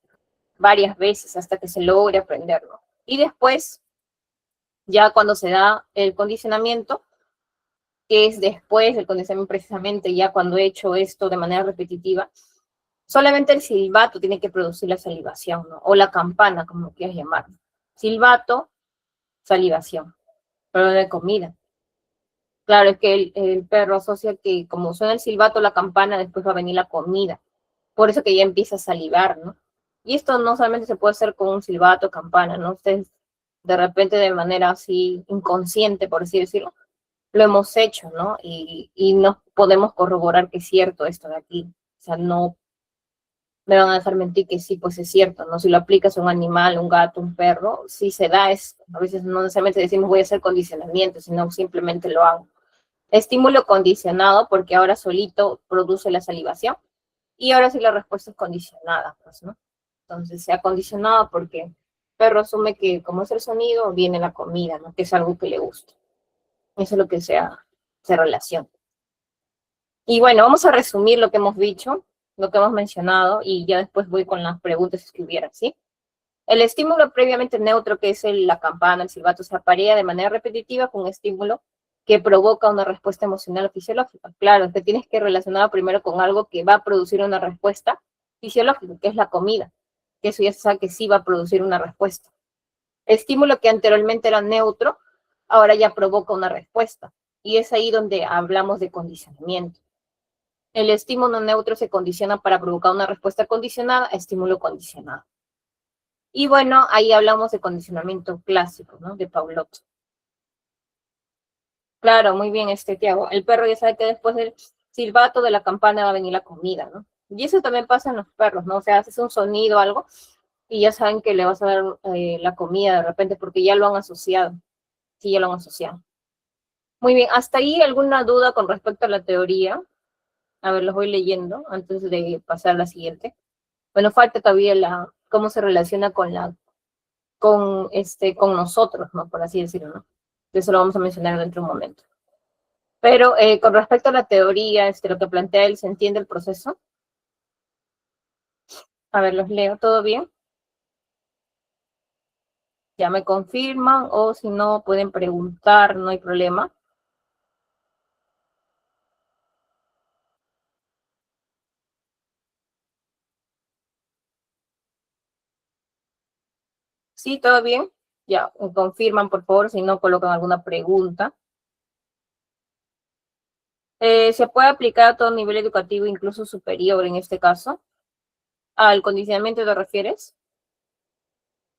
Varias veces hasta que se logre aprenderlo. Y después, ya cuando se da el condicionamiento, que es después del condicionamiento precisamente, ya cuando he hecho esto de manera repetitiva, solamente el silbato tiene que producir la salivación, ¿no? O la campana, como quieras llamarlo. Silbato, salivación, pero no de comida. Claro, es que el perro asocia que como suena el silbato, la campana, después va a venir la comida. Por eso que ya empieza a salivar, ¿no? Y esto no solamente se puede hacer con un silbato, campana, ¿no? Ustedes de repente de manera así inconsciente, por así decirlo, lo hemos hecho, ¿no? Y no podemos corroborar que es cierto esto de aquí. O sea, no me van a dejar mentir que sí, pues es cierto, ¿no? Si lo aplicas a un animal, un gato, un perro, sí se da esto. A veces no necesariamente decimos voy a hacer condicionamiento, sino simplemente lo hago. Estímulo condicionado, porque ahora solito produce la salivación. Y ahora sí la respuesta es condicionada, pues, ¿no? Entonces, sea condicionado porque el perro asume que como es el sonido, viene la comida, ¿no? Que es algo que le gusta. Eso es lo que se relaciona. Y bueno, vamos a resumir lo que hemos dicho, lo que hemos mencionado, y ya después voy con las preguntas que hubieran, ¿sí? El estímulo previamente neutro, que es la campana, el silbato, se aparea de manera repetitiva con un estímulo que provoca una respuesta emocional o fisiológica. Claro, te tienes que relacionar primero con algo que va a producir una respuesta fisiológica, que es la comida, que eso ya se sabe que sí va a producir una respuesta. Estímulo que anteriormente era neutro, ahora ya provoca una respuesta. Y es ahí donde hablamos de condicionamiento. El estímulo neutro se condiciona para provocar una respuesta condicionada a estímulo condicionado. Y bueno, ahí hablamos de condicionamiento clásico, ¿no? De Pavlov. Claro, muy bien, Tiago. El perro ya sabe que después del silbato de la campana va a venir la comida, ¿no? Y eso también pasa en los perros, ¿no? O sea, haces un sonido o algo y ya saben que le vas a dar la comida de repente porque ya lo han asociado. Sí, ya lo han asociado. Muy bien, ¿hasta ahí alguna duda con respecto a la teoría? A ver, los voy leyendo antes de pasar a la siguiente. Bueno, falta todavía cómo se relaciona con nosotros, ¿no? Por así decirlo, ¿no? Eso lo vamos a mencionar dentro de un momento. Pero con respecto a la teoría, lo que plantea él, ¿se entiende el proceso? A ver, los leo, ¿todo bien? Ya me confirman, o si no, pueden preguntar, no hay problema. ¿Sí, todo bien? Ya, me confirman, por favor, si no, colocan alguna pregunta. ¿Se puede aplicar a todo nivel educativo, incluso superior en este caso? ¿Al condicionamiento te refieres?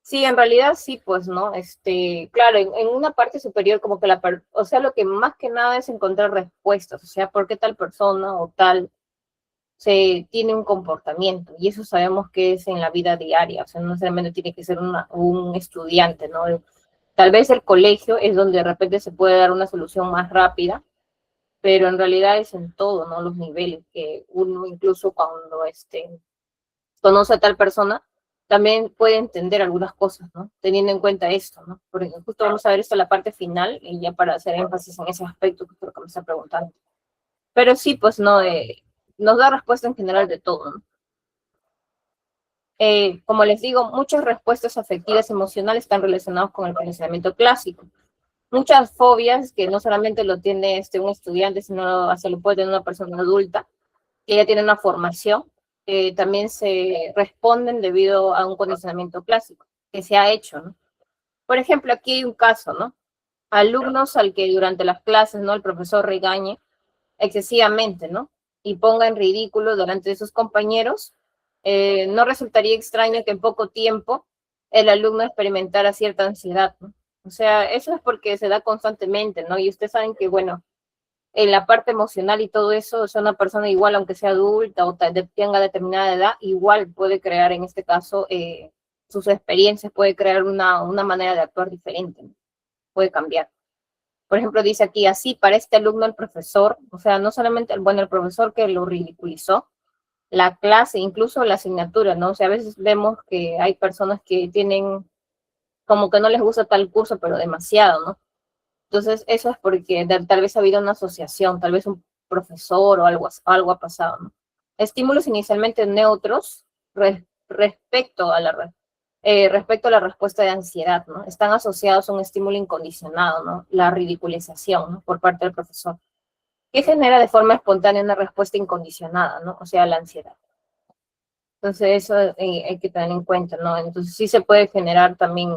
Sí, en realidad sí, pues, ¿no? Claro, en una parte superior como que o sea, lo que más que nada es encontrar respuestas, o sea, ¿por qué tal persona o tal se tiene un comportamiento, y eso sabemos que es en la vida diaria, o sea, no necesariamente tiene que ser un estudiante, ¿no? Tal vez el colegio es donde de repente se puede dar una solución más rápida, pero en realidad es en todo, ¿no? Los niveles, que uno incluso cuando conoce a tal persona, también puede entender algunas cosas, ¿no? Teniendo en cuenta esto, ¿no? Porque justo vamos a ver esto en la parte final, y ya para hacer énfasis en ese aspecto que creo que me está preguntando. Pero sí, pues, no, nos da respuesta en general de todo, ¿no? Como les digo, muchas respuestas afectivas y emocionales están relacionadas con el condicionamiento clásico. Muchas fobias que no solamente lo tiene un estudiante, sino hasta lo puede tener una persona adulta, que ya tiene una formación, también se responden debido a un condicionamiento clásico que se ha hecho, ¿no? Por ejemplo, aquí hay un caso, ¿no? Alumnos al que durante las clases, ¿no? El profesor regañe excesivamente, ¿no? Y ponga en ridículo delante de sus compañeros, no resultaría extraño que en poco tiempo el alumno experimentara cierta ansiedad, ¿no? O sea, eso es porque se da constantemente, ¿no? Y ustedes saben que, bueno, en la parte emocional y todo eso, o sea, una persona igual, aunque sea adulta o tenga determinada edad, igual puede crear, en este caso, sus experiencias, puede crear una manera de actuar diferente, ¿no? Puede cambiar. Por ejemplo, dice aquí, así para este alumno el profesor, o sea, no solamente, bueno, el profesor que lo ridiculizó, la clase, incluso la asignatura, ¿no? O sea, a veces vemos que hay personas que tienen como que no les gusta tal curso, pero demasiado, ¿no? Entonces, eso es porque tal vez ha habido una asociación, tal vez un profesor o algo ha pasado, ¿no? Estímulos inicialmente neutros respecto a la respuesta de ansiedad, ¿no? Están asociados a un estímulo incondicionado, ¿no? La ridiculización, ¿no? Por parte del profesor, que genera de forma espontánea una respuesta incondicionada, ¿no? O sea, la ansiedad. Entonces, eso hay que tener en cuenta, ¿no? Entonces, sí se puede generar también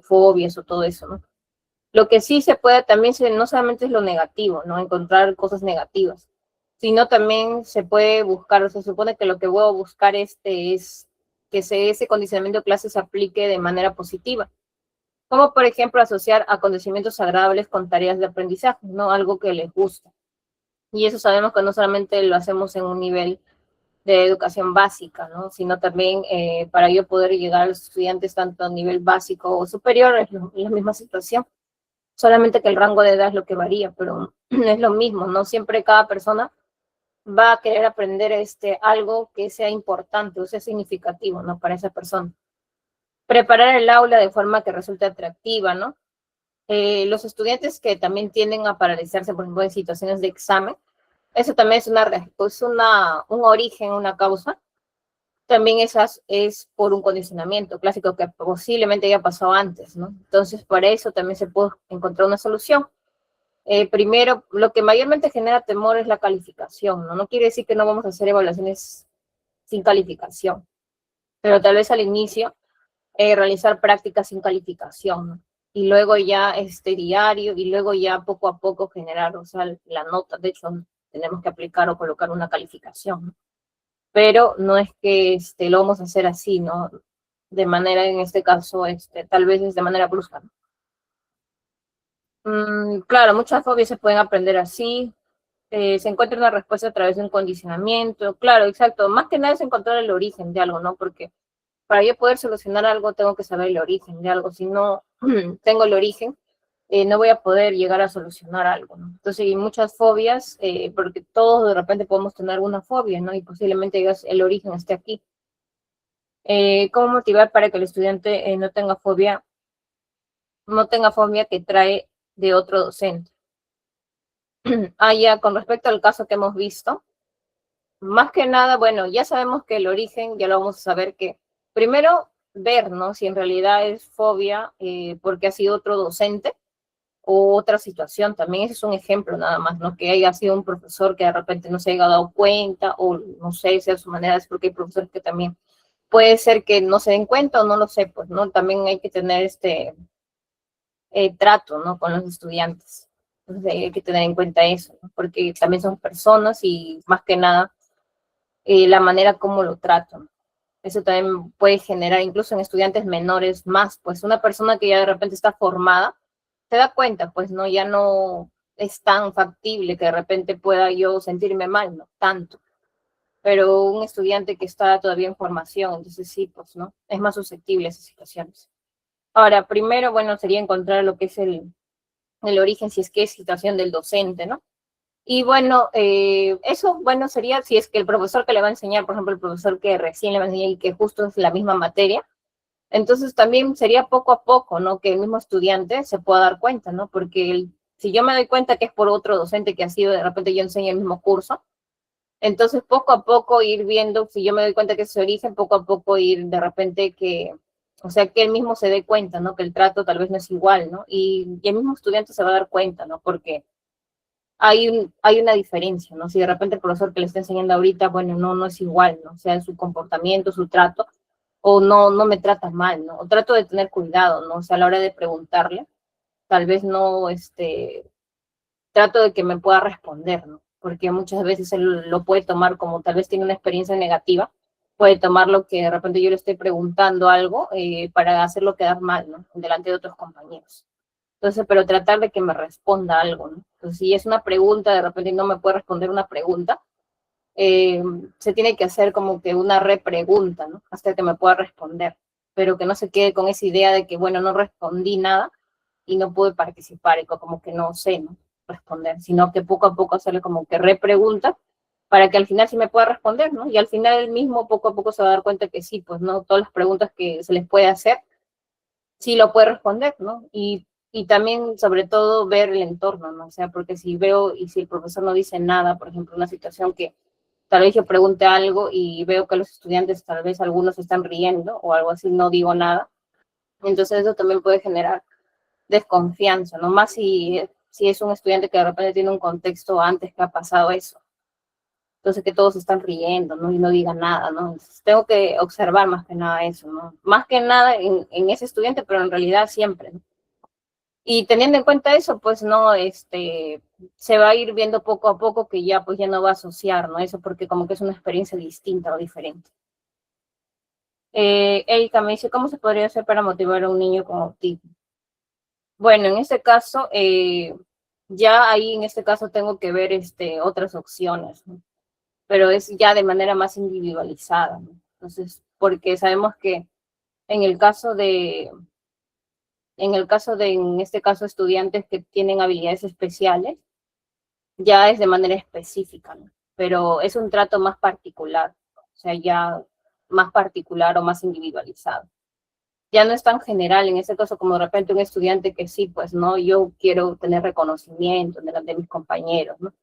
fobias o todo eso, ¿no? Lo que sí se puede también, no solamente es lo negativo, ¿no? Encontrar cosas negativas, sino también se puede buscar, o se supone que lo que voy a buscar es que ese condicionamiento de clase se aplique de manera positiva, como por ejemplo asociar acontecimientos agradables con tareas de aprendizaje, ¿no? Algo que les gusta. Y eso sabemos que no solamente lo hacemos en un nivel de educación básica, ¿no? Sino también para yo poder llegar a los estudiantes tanto a nivel básico o superior, es la misma situación. Solamente que el rango de edad es lo que varía, pero es lo mismo, ¿no? Siempre cada persona va a querer aprender algo que sea importante o sea significativo, ¿no? Para esa persona. Preparar el aula de forma que resulte atractiva, ¿no? Los estudiantes que también tienden a paralizarse, por ejemplo, en situaciones de examen, eso también es un origen, una causa. También esas es por un condicionamiento clásico que posiblemente haya pasado antes, ¿no? Entonces, para eso también se puede encontrar una solución. Primero, lo que mayormente genera temor es la calificación, ¿no? No quiere decir que no vamos a hacer evaluaciones sin calificación, pero tal vez al inicio realizar prácticas sin calificación, ¿no? Y luego ya diario y luego ya poco a poco generar, o sea, la nota. De hecho, tenemos que aplicar o colocar una calificación, ¿no? Pero no es que lo vamos a hacer así, ¿no? De manera, en este caso, tal vez es de manera brusca, ¿no? Claro, muchas fobias se pueden aprender así. Se encuentra una respuesta a través de un condicionamiento. Claro, exacto. Más que nada es encontrar el origen de algo, ¿no? Porque para yo poder solucionar algo tengo que saber el origen de algo. Si no tengo el origen, no voy a poder llegar a solucionar algo, ¿no? Entonces hay muchas fobias, porque todos de repente podemos tener alguna fobia, ¿no? Y posiblemente el origen esté aquí. ¿Cómo motivar para que el estudiante no tenga fobia que trae de otro docente? Ya, con respecto al caso que hemos visto, más que nada, bueno, ya sabemos que el origen, ya lo vamos a saber que primero ver, ¿no? Si en realidad es fobia porque ha sido otro docente o otra situación. También ese es un ejemplo nada más, ¿no? Que haya sido un profesor que de repente no se haya dado cuenta o no sé, sea su manera, es porque hay profesores que también puede ser que no se den cuenta o no lo sé, pues, ¿no? También hay que tener trato, ¿no? Con los estudiantes. Entonces hay que tener en cuenta eso, ¿no? Porque también son personas y más que nada la manera como lo tratan. Eso también puede generar, incluso en estudiantes menores, más, pues una persona que ya de repente está formada, se da cuenta, pues no, ya no es tan factible que de repente pueda yo sentirme mal, no tanto. pero un estudiante que está todavía en formación, entonces sí, pues, ¿no? Es más susceptible a esas situaciones. Ahora, primero, bueno, sería encontrar lo que es el origen, si es que es situación del docente, ¿no? Y bueno, eso, bueno, sería si es que el profesor que le va a enseñar, por ejemplo, el profesor que recién le va a enseñar y que justo es la misma materia, entonces también sería poco a poco, ¿no? Que el mismo estudiante se pueda dar cuenta, ¿no? Porque si yo me doy cuenta que es por otro docente que ha sido, de repente yo enseño el mismo curso, entonces poco a poco ir viendo, si yo me doy cuenta que es su origen, poco a poco ir de repente o sea, que él mismo se dé cuenta, ¿no? Que el trato tal vez no es igual, ¿no? Y el mismo estudiante se va a dar cuenta, ¿no? Porque hay una diferencia, ¿no? Si de repente el profesor que le está enseñando ahorita, bueno, no es igual, ¿no? O sea, en su comportamiento, su trato, o no me trata mal, ¿no? O trato de tener cuidado, ¿no? O sea, a la hora de preguntarle, tal vez no, trato de que me pueda responder, ¿no? Porque muchas veces él lo puede tomar como tal vez tiene una experiencia negativa, puede tomarlo que de repente yo le estoy preguntando algo para hacerlo quedar mal, ¿no? Delante de otros compañeros. Entonces, pero tratar de que me responda algo, ¿no? Entonces, si es una pregunta, de repente no me puede responder una pregunta, se tiene que hacer como que una repregunta, ¿no? Hasta que me pueda responder, pero que no se quede con esa idea de que, bueno, no respondí nada y no pude participar, y como que no sé, ¿no? Responder, sino que poco a poco hacerle como que repregunta para que al final sí me pueda responder, ¿no? Y al final él mismo poco a poco se va a dar cuenta que sí, pues, ¿no? Todas las preguntas que se les puede hacer, sí lo puede responder, ¿no? Y también, sobre todo, ver el entorno, ¿no? O sea, porque si veo y si el profesor no dice nada, por ejemplo, una situación que tal vez yo pregunte algo y veo que los estudiantes, tal vez algunos están riendo o algo así, no digo nada, entonces eso también puede generar desconfianza, ¿no? Más si es un estudiante que de repente tiene un contexto antes que ha pasado eso. Entonces que todos están riendo, ¿no? Y no digan nada, ¿no? Entonces, tengo que observar más que nada eso, ¿no? Más que nada en ese estudiante, pero en realidad siempre, ¿no? Y teniendo en cuenta eso, pues no, se va a ir viendo poco a poco que ya, pues ya no va a asociar, ¿no? Eso porque como que es una experiencia distinta o diferente. Erika me dice, ¿cómo se podría hacer para motivar a un niño con autismo? Bueno, en este caso, ya ahí en este caso tengo que ver otras opciones, ¿no? Pero es ya de manera más individualizada, ¿no? Entonces, porque sabemos que en el caso en este caso, estudiantes que tienen habilidades especiales, ya es de manera específica, ¿no? Pero es un trato más particular, o sea, ya más particular o más individualizado. Ya no es tan general, en este caso, como de repente un estudiante que sí, pues, ¿no? Yo quiero tener reconocimiento delante de mis compañeros, ¿no?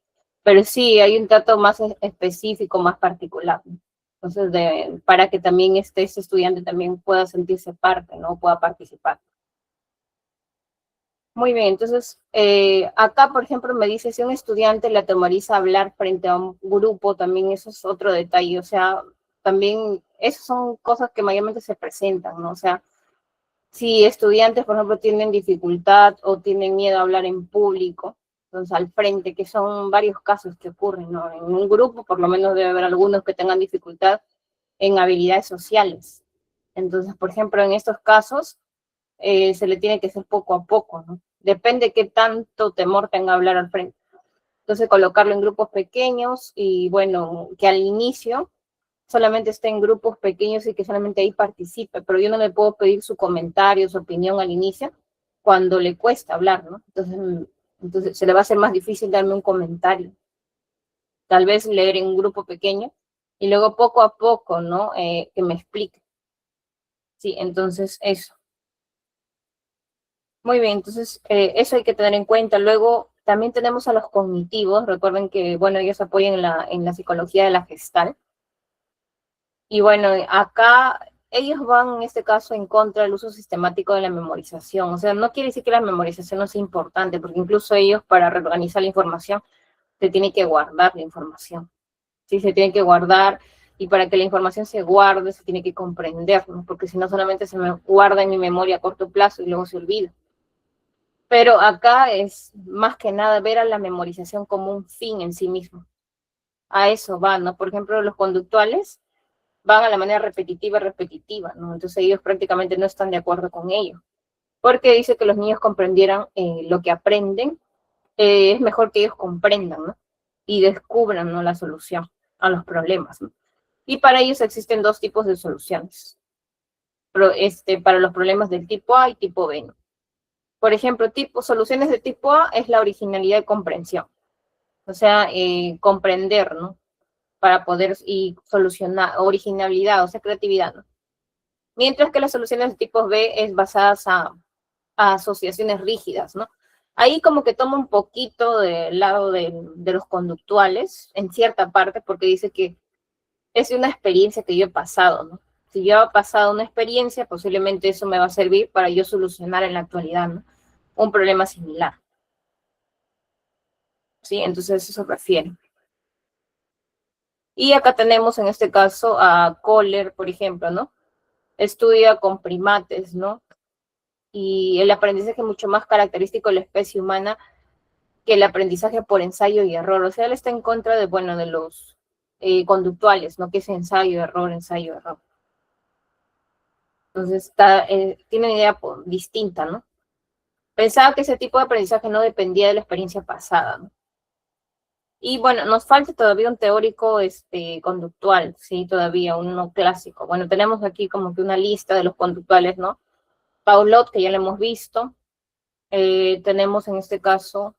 Pero sí, hay un trato más específico, más particular, ¿no? Entonces, para que también ese estudiante también pueda sentirse parte, ¿no? Pueda participar. Muy bien, entonces, acá, por ejemplo, me dice, si un estudiante le atemoriza hablar frente a un grupo, también eso es otro detalle, o sea, también, esas son cosas que mayormente se presentan, ¿no? O sea, si estudiantes, por ejemplo, tienen dificultad o tienen miedo a hablar en público, entonces al frente, que son varios casos que ocurren, ¿no? En un grupo, por lo menos debe haber algunos que tengan dificultad en habilidades sociales. Entonces, por ejemplo, en estos casos, se le tiene que hacer poco a poco, ¿no? Depende qué tanto temor tenga a hablar al frente. Entonces, colocarlo en grupos pequeños y, bueno, que al inicio solamente esté en grupos pequeños y que solamente ahí participe, pero yo no le puedo pedir su comentario, su opinión al inicio cuando le cuesta hablar, ¿no? Entonces se le va a hacer más difícil darme un comentario. Tal vez leer en un grupo pequeño y luego poco a poco, ¿no? Que me explique. Sí, entonces eso. Muy bien, entonces eso hay que tener en cuenta. Luego también tenemos a los cognitivos. Recuerden que, bueno, ellos apoyan en la psicología de la Gestalt. Y bueno, acá ellos van en este caso en contra del uso sistemático de la memorización. O sea, no quiere decir que la memorización no sea importante, porque incluso ellos para reorganizar la información se tiene que guardar la información. Sí, se tiene que guardar y para que la información se guarde se tiene que comprender, ¿no? Porque si no solamente se me guarda en mi memoria a corto plazo y luego se olvida. Pero acá es más que nada ver a la memorización como un fin en sí mismo. A eso va, ¿no? Por ejemplo, los conductuales van a la manera repetitiva, ¿no? Entonces ellos prácticamente no están de acuerdo con ello, porque dice que los niños comprendieran lo que aprenden, es mejor que ellos comprendan, ¿no? Y descubran, ¿no? La solución a los problemas, ¿no? Y para ellos existen dos tipos de soluciones. Para los problemas del tipo A y tipo B, ¿no? Por ejemplo, soluciones de tipo A es la originalidad y comprensión. O sea, comprender, ¿no? Para poder y solucionar, originalidad, o sea, creatividad, ¿no? Mientras que las soluciones de tipo B es basadas a asociaciones rígidas, ¿no? Ahí como que toma un poquito del lado de los conductuales, en cierta parte, porque dice que es una experiencia que yo he pasado, ¿no? Si yo he pasado una experiencia, posiblemente eso me va a servir para yo solucionar en la actualidad, ¿no? Un problema similar. ¿Sí? Entonces eso se refiere. Y acá tenemos en este caso a Kohler, por ejemplo, ¿no? Estudia con primates, ¿no? Y el aprendizaje es mucho más característico de la especie humana que el aprendizaje por ensayo y error. O sea, él está en contra de, bueno, de los conductuales, ¿no? Que es ensayo, error, ensayo, error. Entonces, tiene una idea distinta, ¿no? Pensaba que ese tipo de aprendizaje no dependía de la experiencia pasada, ¿no? Y bueno, nos falta todavía un teórico conductual, sí, todavía uno clásico. Bueno, tenemos aquí como que una lista de los conductuales, ¿no? Paulot, que ya lo hemos visto. Tenemos en este caso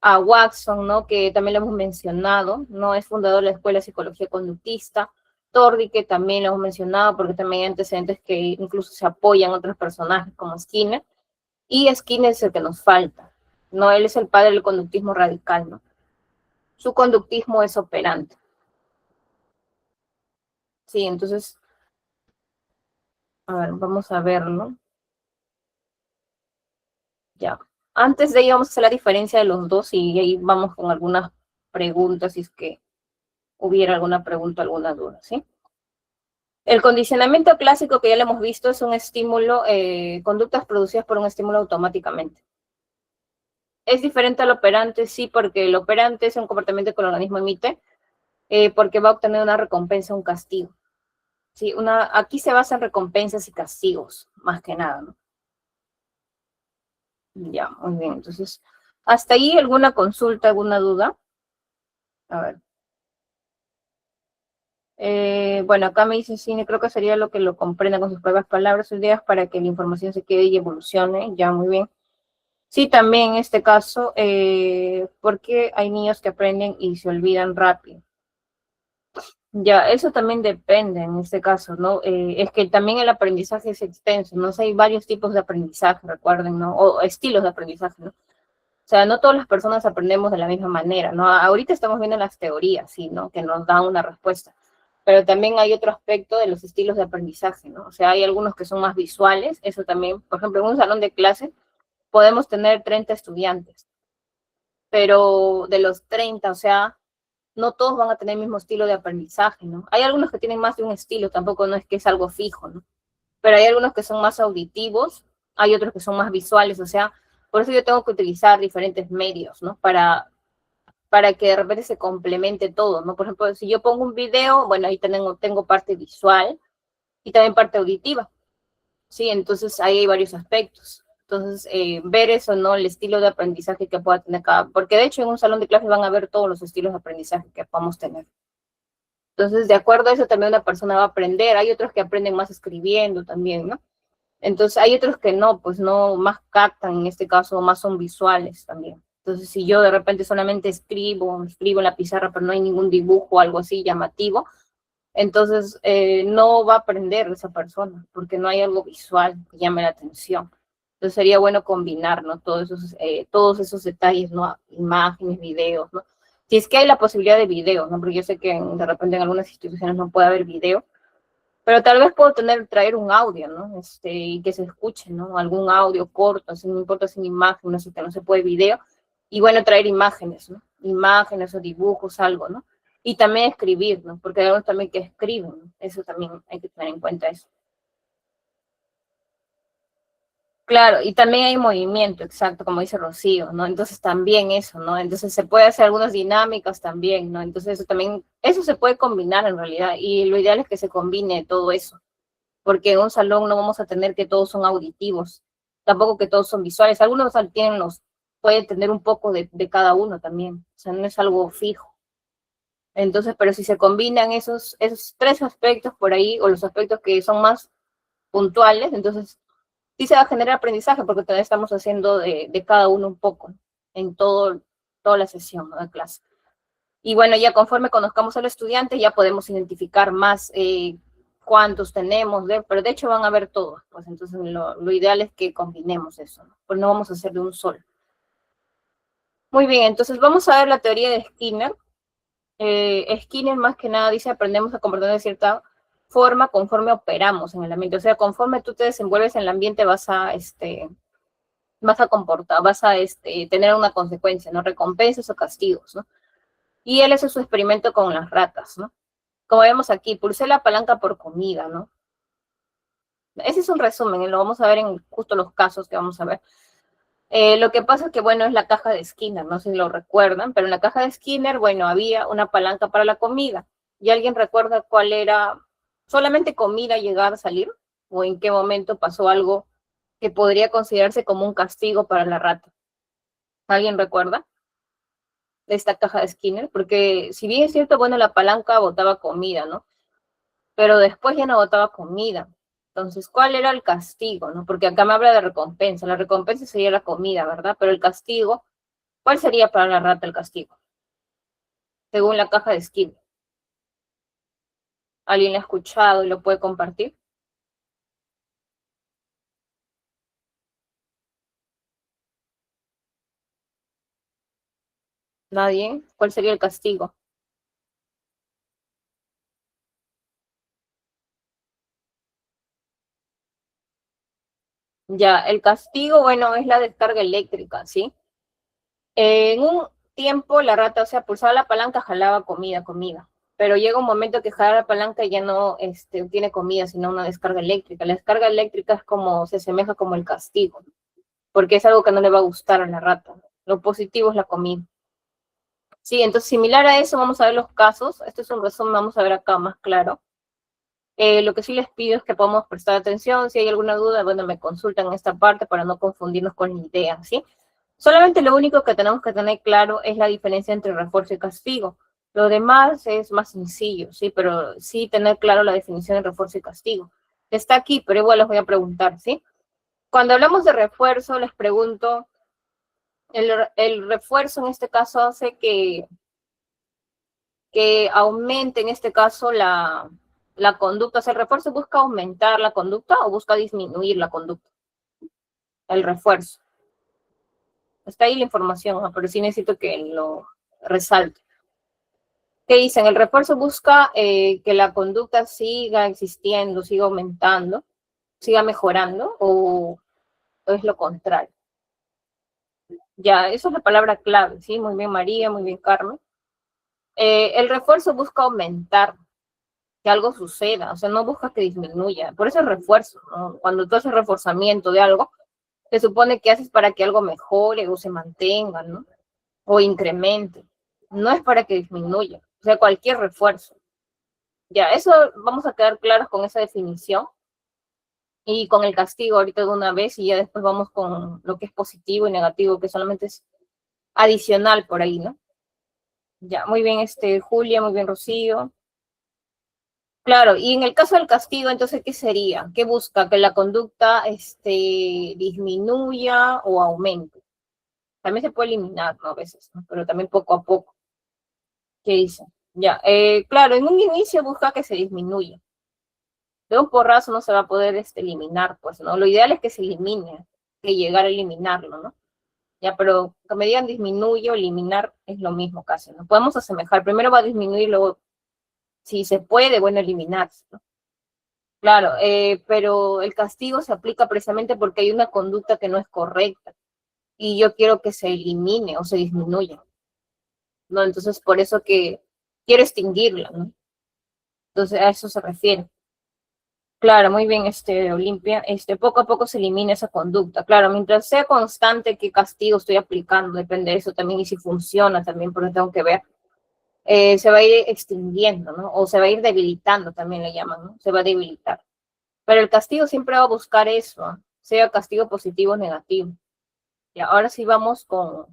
a Watson, ¿no? Que también lo hemos mencionado, ¿no? Es fundador de la Escuela de Psicología Conductista. Tordi, que también lo hemos mencionado porque también hay antecedentes que incluso se apoyan a otros personajes como Skinner. Y Skinner es el que nos falta, ¿no? Él es el padre del conductismo radical, ¿no? Su conductismo es operante. Sí, entonces, a ver, vamos a verlo. Ya. Antes de ello vamos a hacer la diferencia de los dos y ahí vamos con algunas preguntas, si es que hubiera alguna pregunta, alguna duda, ¿sí? El condicionamiento clásico que ya lo hemos visto es un estímulo, conductas producidas por un estímulo automáticamente. Es diferente al operante, sí, porque el operante es un comportamiento que el organismo emite, porque va a obtener una recompensa, un castigo. Sí, aquí se basa en recompensas y castigos, más que nada, ¿no? Ya, muy bien. Entonces, ¿hasta ahí alguna consulta, alguna duda? A ver. Bueno, acá me dice Cine, creo que sería lo que lo comprenda con sus propias palabras o ideas para que la información se quede y evolucione. Ya, muy bien. Sí, también en este caso, porque hay niños que aprenden y se olvidan rápido. Ya, eso también depende en este caso, ¿no? Es que también el aprendizaje es extenso, ¿no? O sea, hay varios tipos de aprendizaje, recuerden, ¿no? O estilos de aprendizaje, ¿no? O sea, no todas las personas aprendemos de la misma manera, ¿no? Ahorita estamos viendo las teorías, sí, ¿no? Que nos dan una respuesta. Pero también hay otro aspecto de los estilos de aprendizaje, ¿no? O sea, hay algunos que son más visuales, eso también, por ejemplo, en un salón de clase podemos tener 30 estudiantes, pero de los 30, o sea, no todos van a tener el mismo estilo de aprendizaje, ¿no? Hay algunos que tienen más de un estilo, tampoco no es que es algo fijo, ¿no? Pero hay algunos que son más auditivos, hay otros que son más visuales, o sea, por eso yo tengo que utilizar diferentes medios, ¿no? Para que de repente se complemente todo, ¿no? Por ejemplo, si yo pongo un video, bueno, ahí tengo parte visual y también parte auditiva, ¿sí? Entonces ahí hay varios aspectos. Entonces, ver eso, ¿no? El estilo de aprendizaje que pueda tener cada, porque de hecho en un salón de clases van a ver todos los estilos de aprendizaje que podamos tener. Entonces, de acuerdo a eso también una persona va a aprender. Hay otros que aprenden más escribiendo también, ¿no? Entonces, hay otros que no, pues no, más captan, en este caso, más son visuales también. Entonces, si yo de repente solamente escribo en la pizarra, pero no hay ningún dibujo o algo así llamativo, entonces no va a aprender esa persona, porque no hay algo visual que llame la atención. Entonces sería bueno combinar, ¿no? Todos esos detalles, ¿no? Imágenes, videos, ¿no? Si es que hay la posibilidad de video, ¿no? Porque yo sé que de repente en algunas instituciones no puede haber video, pero tal vez puedo traer un audio, ¿no? Y que se escuche, ¿no? Algún audio corto, así no importa sin imagen, no sé, que no se puede video, y bueno, traer imágenes, ¿no? Imágenes o dibujos, algo, ¿no? Y también escribir, ¿no? Porque hay algunos también que escriben, ¿no? Eso también hay que tener en cuenta eso. Claro, y también hay movimiento, exacto, como dice Rocío, ¿no? Entonces también eso, ¿no? Entonces se puede hacer algunas dinámicas también, ¿no? Entonces eso también, eso se puede combinar en realidad, y lo ideal es que se combine todo eso, porque en un salón no vamos a tener que todos son auditivos, tampoco que todos son visuales, algunos pueden tener un poco de cada uno también, o sea, no es algo fijo. Entonces, pero si se combinan esos tres aspectos por ahí, o los aspectos que son más puntuales, entonces sí se va a generar aprendizaje, porque todavía estamos haciendo de cada uno un poco en toda la sesión, ¿no?, de clase. Y bueno, ya conforme conozcamos al estudiante, ya podemos identificar más cuántos tenemos, pero de hecho van a ver todos, pues entonces lo ideal es que combinemos eso, ¿no? Pues no vamos a hacer de un solo. Muy bien, entonces vamos a ver la teoría de Skinner. Skinner más que nada dice: aprendemos a comportarnos de cierta forma conforme operamos en el ambiente. O sea, conforme tú te desenvuelves en el ambiente vas a comportar, vas a tener una consecuencia, ¿no? Recompensas o castigos, ¿no? Y él hizo su experimento con las ratas, ¿no? Como vemos aquí, pulsé la palanca por comida, ¿no? Ese es un resumen, y lo vamos a ver en justo los casos que vamos a ver. Lo que pasa es que, bueno, es la caja de Skinner, no sé si lo recuerdan, pero en la caja de Skinner, bueno, había una palanca para la comida. ¿Y alguien recuerda cuál era? ¿Solamente comida, llegar a salir? ¿O en qué momento pasó algo que podría considerarse como un castigo para la rata? ¿Alguien recuerda de esta caja de Skinner? Porque si bien es cierto, bueno, la palanca botaba comida, ¿no? Pero después ya no botaba comida. Entonces, ¿cuál era el castigo, no? Porque acá me habla de recompensa. La recompensa sería la comida, ¿verdad? Pero el castigo, ¿cuál sería para la rata el castigo? Según la caja de Skinner. ¿Alguien lo ha escuchado y lo puede compartir? ¿Nadie? ¿Cuál sería el castigo? Ya, el castigo, bueno, es la descarga eléctrica, ¿sí? En un tiempo la rata, o sea, pulsaba la palanca, jalaba comida. Pero llega un momento que jala la palanca y ya no tiene comida, sino una descarga eléctrica. La descarga eléctrica es como, se asemeja como el castigo, porque es algo que no le va a gustar a la rata. Lo positivo es la comida. Sí, entonces similar a eso vamos a ver los casos. Este es un resumen, vamos a ver acá más claro. Lo que sí les pido es que podamos prestar atención. Si hay alguna duda, bueno, me consultan en esta parte para no confundirnos con la idea, ¿sí? Solamente lo único que tenemos que tener claro es la diferencia entre refuerzo y castigo. Lo demás es más sencillo, ¿sí? Pero sí tener claro la definición de refuerzo y castigo. Está aquí, pero igual les voy a preguntar, ¿sí? Cuando hablamos de refuerzo, les pregunto, el refuerzo en este caso hace que aumente en este caso la conducta. O sea, el refuerzo busca aumentar la conducta o busca disminuir la conducta. El refuerzo. Está ahí la información, ¿no? Pero sí necesito que lo resalte. ¿Qué dicen? El refuerzo busca que la conducta siga existiendo, siga aumentando, siga mejorando, o es lo contrario. Ya, eso es la palabra clave, ¿sí? Muy bien, María, muy bien, Carmen. El refuerzo busca aumentar, que algo suceda, o sea, no busca que disminuya. Por eso el refuerzo, ¿no? Cuando tú haces reforzamiento de algo, se supone que haces para que algo mejore o se mantenga, ¿no? O incremente. No es para que disminuya, o sea, cualquier refuerzo. Ya, eso vamos a quedar claros con esa definición y con el castigo ahorita de una vez, y ya después vamos con lo que es positivo y negativo, que solamente es adicional por ahí, ¿no? Ya, muy bien, Julia, muy bien, Rocío. Claro, y en el caso del castigo, entonces, ¿qué sería? ¿Qué busca? Que la conducta disminuya o aumente. También se puede eliminar, ¿no? A veces, ¿no? Pero también poco a poco. ¿Qué dice? Ya, claro, en un inicio busca que se disminuya. De un porrazo no se va a poder eliminar, pues, ¿no? Lo ideal es que se elimine, que llegar a eliminarlo, ¿no? Ya, pero que me digan disminuye o eliminar es lo mismo casi, ¿no? Podemos asemejar. Primero va a disminuir, luego, si se puede, bueno, eliminarse, ¿no? Claro, pero el castigo se aplica precisamente porque hay una conducta que no es correcta y yo quiero que se elimine o se disminuya, ¿no? Entonces, por eso que quiero extinguirla, ¿no? Entonces, a eso se refiere. Claro, muy bien, Olimpia. Poco a poco se elimina esa conducta. Claro, mientras sea constante qué castigo estoy aplicando, depende de eso también, y si funciona también, porque tengo que ver. Se va a ir extinguiendo, ¿no? O se va a ir debilitando, también le llaman, ¿no? Se va a debilitar. Pero el castigo siempre va a buscar eso, ¿eh? Sea castigo positivo o negativo. Y ahora sí vamos con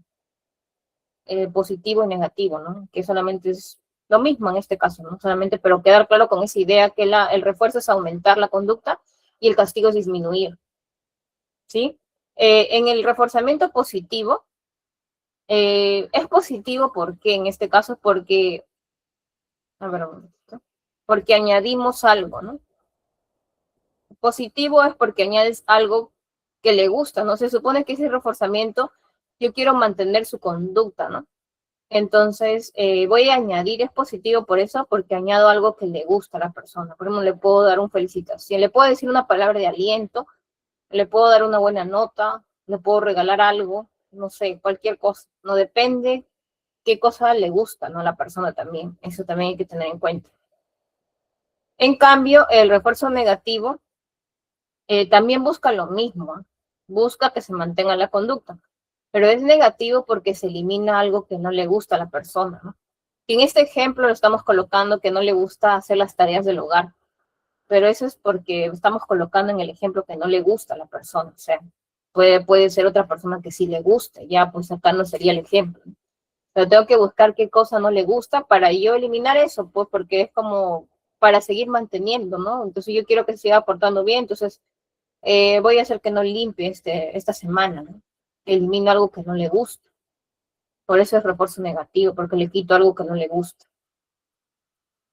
positivo y negativo, ¿no? Que solamente es Lo mismo en este caso, ¿no? Solamente, pero quedar claro con esa idea que el refuerzo es aumentar la conducta y el castigo es disminuir, ¿sí? En el reforzamiento positivo, es positivo porque en este caso, porque, a ver, un momento, porque añadimos algo, ¿no? Positivo es porque añades algo que le gusta, ¿no? Se supone que ese reforzamiento, yo quiero mantener su conducta, ¿no? Entonces, voy a añadir, es positivo por eso, porque añado algo que le gusta a la persona. Por ejemplo, le puedo dar una felicitación, le puedo decir una palabra de aliento, le puedo dar una buena nota, le puedo regalar algo, no sé, cualquier cosa. No depende qué cosa le gusta, ¿no? A la persona también. Eso también hay que tener en cuenta. En cambio, el refuerzo negativo también busca lo mismo, ¿eh? Busca que se mantenga la conducta, pero es negativo porque se elimina algo que no le gusta a la persona, ¿no? Y en este ejemplo lo estamos colocando que no le gusta hacer las tareas del hogar, pero eso es porque estamos colocando en el ejemplo que no le gusta a la persona, o sea, puede ser otra persona que sí le guste, ya pues acá no sería el ejemplo, ¿no? Pero tengo que buscar qué cosa no le gusta para yo eliminar eso, pues porque es como para seguir manteniendo, ¿no? Entonces yo quiero que siga portando bien, entonces voy a hacer que no limpie esta semana, ¿no? Elimino algo que no le gusta. Por eso es refuerzo negativo, porque le quito algo que no le gusta.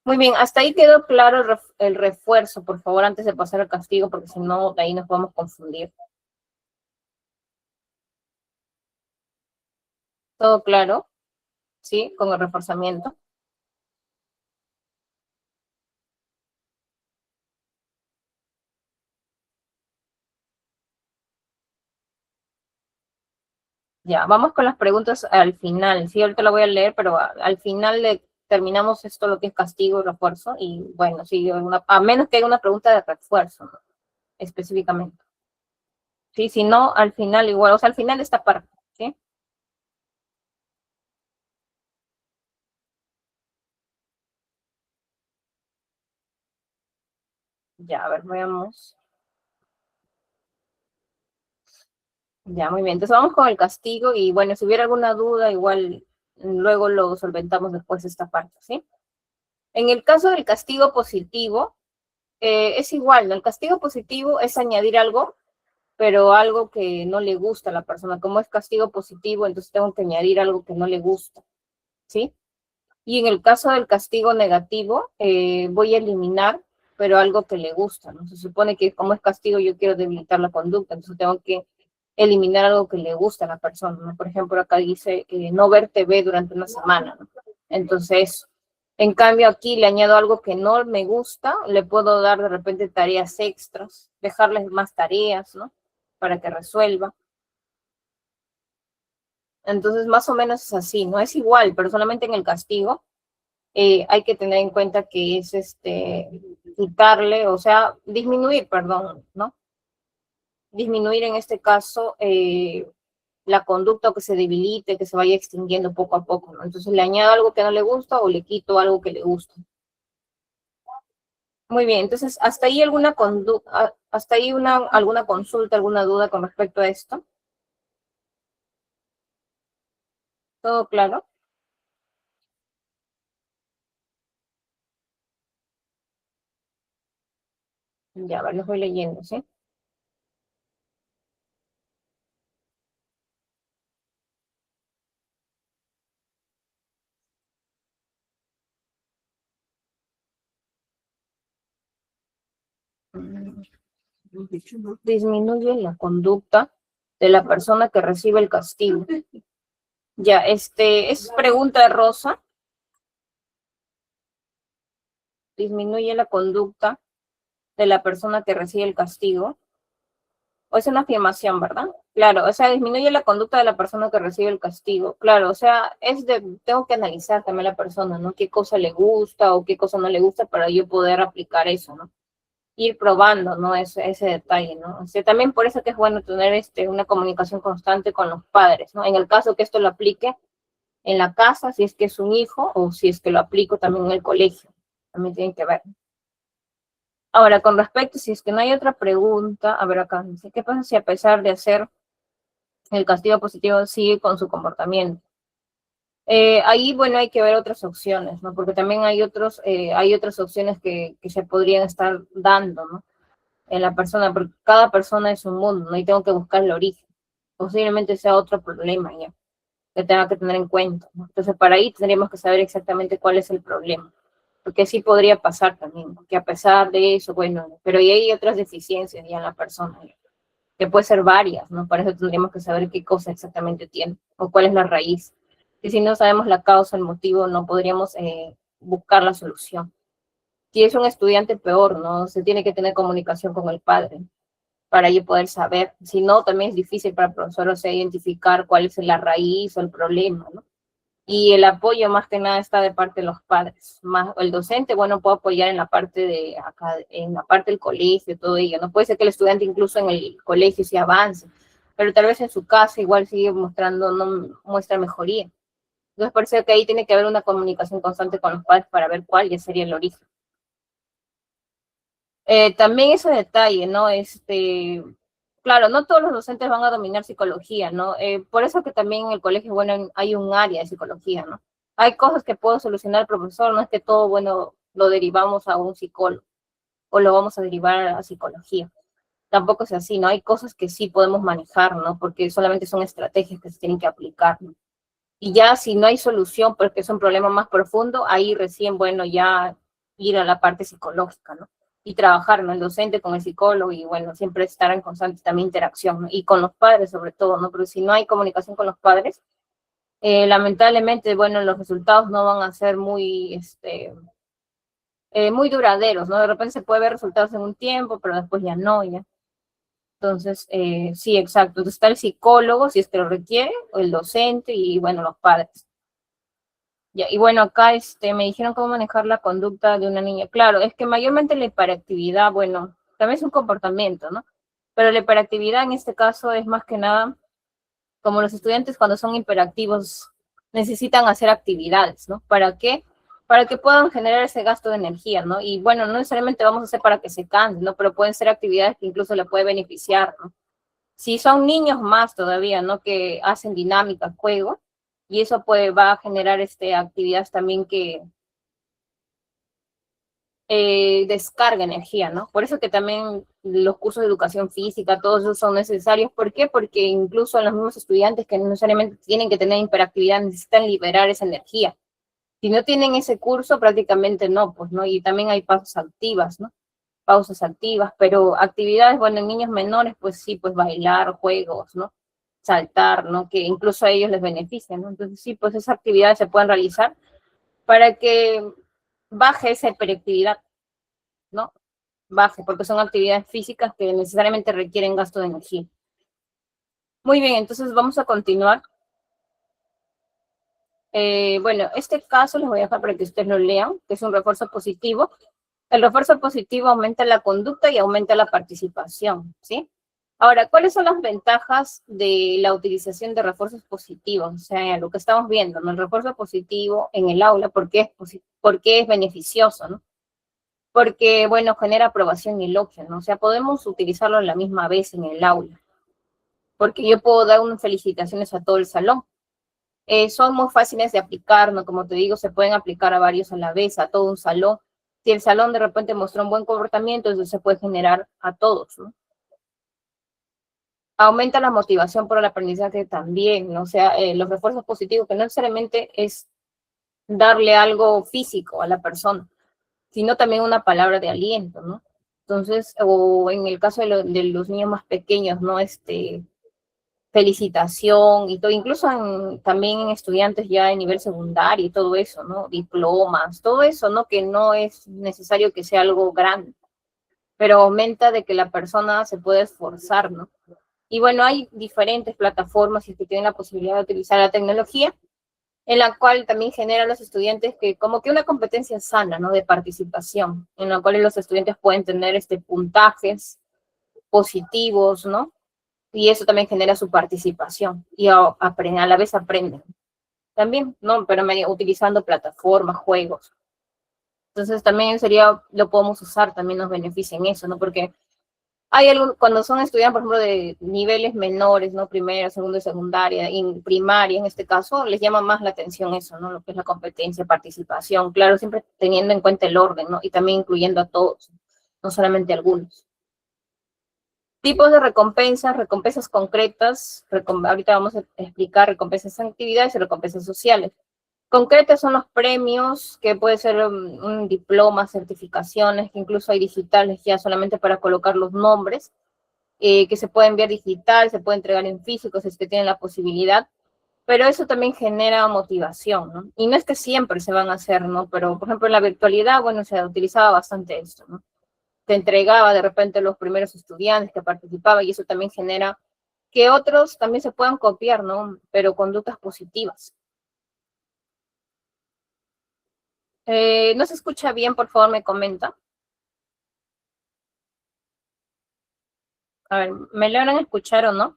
Muy bien, hasta ahí quedó claro el refuerzo, por favor, antes de pasar al castigo, porque si no, de ahí nos podemos confundir. ¿Todo claro? ¿Sí? Con el reforzamiento. Ya, vamos con las preguntas al final. Sí, ahorita la voy a leer, pero al final terminamos esto, lo que es castigo y refuerzo. Y bueno, sí, a menos que haya una pregunta de refuerzo, ¿no? Específicamente. Sí, si no, al final igual, o sea, al final de esta parte, ¿sí? Ya, a ver, veamos. Ya, muy bien. Entonces vamos con el castigo y bueno, si hubiera alguna duda, igual luego lo solventamos después de esta parte, ¿sí? En el caso del castigo positivo, es igual, ¿no? El castigo positivo es añadir algo, pero algo que no le gusta a la persona. Como es castigo positivo, entonces tengo que añadir algo que no le gusta, ¿sí? Y en el caso del castigo negativo, voy a eliminar, pero algo que le gusta, ¿no? Se supone que como es castigo, yo quiero debilitar la conducta, entonces tengo que eliminar algo que le gusta a la persona, ¿no? Por ejemplo, acá dice no ver TV durante una semana, ¿no? Entonces, en cambio aquí le añado algo que no me gusta, le puedo dar de repente tareas extras, dejarles más tareas, ¿no? Para que resuelva. Entonces, más o menos es así, no es igual, pero solamente en el castigo hay que tener en cuenta que es quitarle, o sea, disminuir, perdón, ¿no? Disminuir en este caso la conducta o que se debilite, que se vaya extinguiendo poco a poco, ¿no? Entonces le añado algo que no le gusta o le quito algo que le gusta. Muy bien, entonces hasta ahí hasta ahí alguna consulta, alguna duda con respecto a esto. ¿Todo claro? Ya, a ver, los voy leyendo, ¿sí? Disminuye la conducta de la persona que recibe el castigo. Ya, es pregunta de Rosa. Disminuye la conducta de la persona que recibe el castigo. O es una afirmación, ¿verdad? Claro, o sea, disminuye la conducta de la persona que recibe el castigo. Claro, o sea, tengo que analizar también a la persona, ¿no? Qué cosa le gusta o qué cosa no le gusta para yo poder aplicar eso, ¿no? Ir probando, ¿no? Ese detalle, ¿no? O sea, también por eso que es bueno tener una comunicación constante con los padres, ¿no? En el caso que esto lo aplique en la casa, si es que es un hijo, o si es que lo aplico también en el colegio. También tienen que ver. Ahora, con respecto, si es que no hay otra pregunta, a ver acá, dice, ¿qué pasa si a pesar de hacer el castigo positivo sigue con su comportamiento? Ahí, bueno, hay que ver otras opciones, ¿no? Porque también hay otras opciones que se podrían estar dando, ¿no? En la persona, porque cada persona es un mundo, ¿no? Y tengo que buscar el origen. Posiblemente sea otro problema ya, que tenga que tener en cuenta, ¿no? Entonces, para ahí tendríamos que saber exactamente cuál es el problema. Porque sí podría pasar también, que a pesar de eso, bueno, pero ahí hay otras deficiencias ya en la persona, ¿no? Que puede ser varias, ¿no? Para eso tendríamos que saber qué cosa exactamente tiene o cuál es la raíz. Y si no sabemos la causa, el motivo, no podríamos buscar la solución. Si es un estudiante, peor, ¿no? Se tiene que tener comunicación con el padre para ello poder saber. Si no, también es difícil para el profesor, o sea, identificar cuál es la raíz o el problema, ¿no? Y el apoyo más que nada está de parte de los padres. Más el docente, bueno, puede apoyar en la parte de acá, en la parte del colegio, todo ello. No puede ser que el estudiante incluso en el colegio sí avance, pero tal vez en su casa igual sigue mostrando, no muestra mejoría. Entonces parece que ahí tiene que haber una comunicación constante con los padres para ver cuál ya sería el origen. También ese detalle, ¿no? Claro, no todos los docentes van a dominar psicología, ¿no? Por eso que también en el colegio, bueno, hay un área de psicología, ¿no? Hay cosas que puedo solucionar el profesor, no es que todo, bueno, lo derivamos a un psicólogo o lo vamos a derivar a psicología. Tampoco es así, ¿no? Hay cosas que sí podemos manejar, ¿no? Porque solamente son estrategias que se tienen que aplicar, ¿no? Y ya si no hay solución, porque es un problema más profundo, ahí recién, bueno, ya ir a la parte psicológica, ¿no? Y trabajar, ¿no? El docente con el psicólogo y, bueno, siempre estar en constante también interacción, ¿no? Y con los padres sobre todo, ¿no? Pero si no hay comunicación con los padres, lamentablemente, bueno, los resultados no van a ser muy duraderos, ¿no? De repente se puede ver resultados en un tiempo, pero después ya no, ya. Entonces, sí, exacto. Entonces está el psicólogo, si es que lo requiere, o el docente y, bueno, los padres. Ya, y bueno, acá me dijeron cómo manejar la conducta de una niña. Claro, es que mayormente la hiperactividad, bueno, también es un comportamiento, ¿no? Pero la hiperactividad en este caso es más que nada, como los estudiantes cuando son hiperactivos necesitan hacer actividades, ¿no? ¿Para qué? Para que puedan generar ese gasto de energía, ¿no? Y bueno, no necesariamente vamos a hacer para que se cansen, ¿no? Pero pueden ser actividades que incluso le puede beneficiar, ¿no? Si son niños más todavía, ¿no? Que hacen dinámica, juego, y eso va a generar actividades también que descarga energía, ¿no? Por eso que también los cursos de educación física, todos esos son necesarios. ¿Por qué? Porque incluso los mismos estudiantes que no necesariamente tienen que tener hiperactividad necesitan liberar esa energía. Si no tienen ese curso, prácticamente no, pues, ¿no? Y también hay pausas activas, ¿no? Pausas activas, pero actividades, bueno, en niños menores, pues sí, pues bailar, juegos, ¿no? Saltar, ¿no? Que incluso a ellos les benefician, ¿no? Entonces sí, pues esas actividades se pueden realizar para que baje esa hiperactividad, ¿no? Baje, porque son actividades físicas que necesariamente requieren gasto de energía. Muy bien, entonces vamos a continuar. Bueno, este caso les voy a dejar para que ustedes lo lean, que es un refuerzo positivo. El refuerzo positivo aumenta la conducta y aumenta la participación, ¿sí? Ahora, ¿cuáles son las ventajas de la utilización de refuerzos positivos? O sea, lo que estamos viendo, ¿no? El refuerzo positivo en el aula, ¿por qué es beneficioso, ¿no? Porque, bueno, genera aprobación y elogio, ¿no? O sea, podemos utilizarlo a la misma vez en el aula, porque yo puedo dar unas felicitaciones a todo el salón. Son muy fáciles de aplicar, ¿no? Como te digo, se pueden aplicar a varios a la vez, a todo un salón. Si el salón de repente mostró un buen comportamiento, entonces se puede generar a todos, ¿no? Aumenta la motivación por el aprendizaje también, ¿no? O sea, los refuerzos positivos, que no necesariamente es darle algo físico a la persona, sino también una palabra de aliento, ¿no? Entonces, o en el caso de los niños más pequeños, ¿no? Felicitación y todo, incluso también en estudiantes ya de nivel secundario y todo eso, ¿no? Diplomas, todo eso, ¿no? Que no es necesario que sea algo grande, pero aumenta de que la persona se puede esforzar, ¿no? Y bueno, hay diferentes plataformas y que tienen la posibilidad de utilizar la tecnología, en la cual también genera a los estudiantes que como que una competencia sana, ¿no? De participación, en la cual los estudiantes pueden tener puntajes positivos, ¿no? Y eso también genera su participación y a la vez aprenden también, ¿no? Pero utilizando plataformas, juegos. Entonces también lo podemos usar, también nos beneficia en eso, ¿no? Porque Cuando son estudiantes, por ejemplo, de niveles menores, ¿no? Primera, segunda y secundaria, en primaria, en este caso, les llama más la atención eso, ¿no? Lo que es la competencia, participación, claro, siempre teniendo en cuenta el orden, ¿no? Y también incluyendo a todos, no solamente a algunos. Tipos de recompensas, recompensas concretas, ahorita vamos a explicar recompensas en actividades y recompensas sociales. Concretas son los premios, que puede ser un diploma, certificaciones, que incluso hay digitales ya solamente para colocar los nombres, que se puede enviar digital, se puede entregar en físico si es que tienen la posibilidad, pero eso también genera motivación, ¿no? Y no es que siempre se van a hacer, ¿no? Pero, por ejemplo, en la virtualidad, bueno, se utilizaba bastante esto, ¿no? Se entregaba de repente a los primeros estudiantes que participaban y eso también genera que otros también se puedan copiar, ¿no? Pero conductas positivas. ¿No se escucha bien? Por favor, me comenta. A ver, ¿me logran escuchar o no?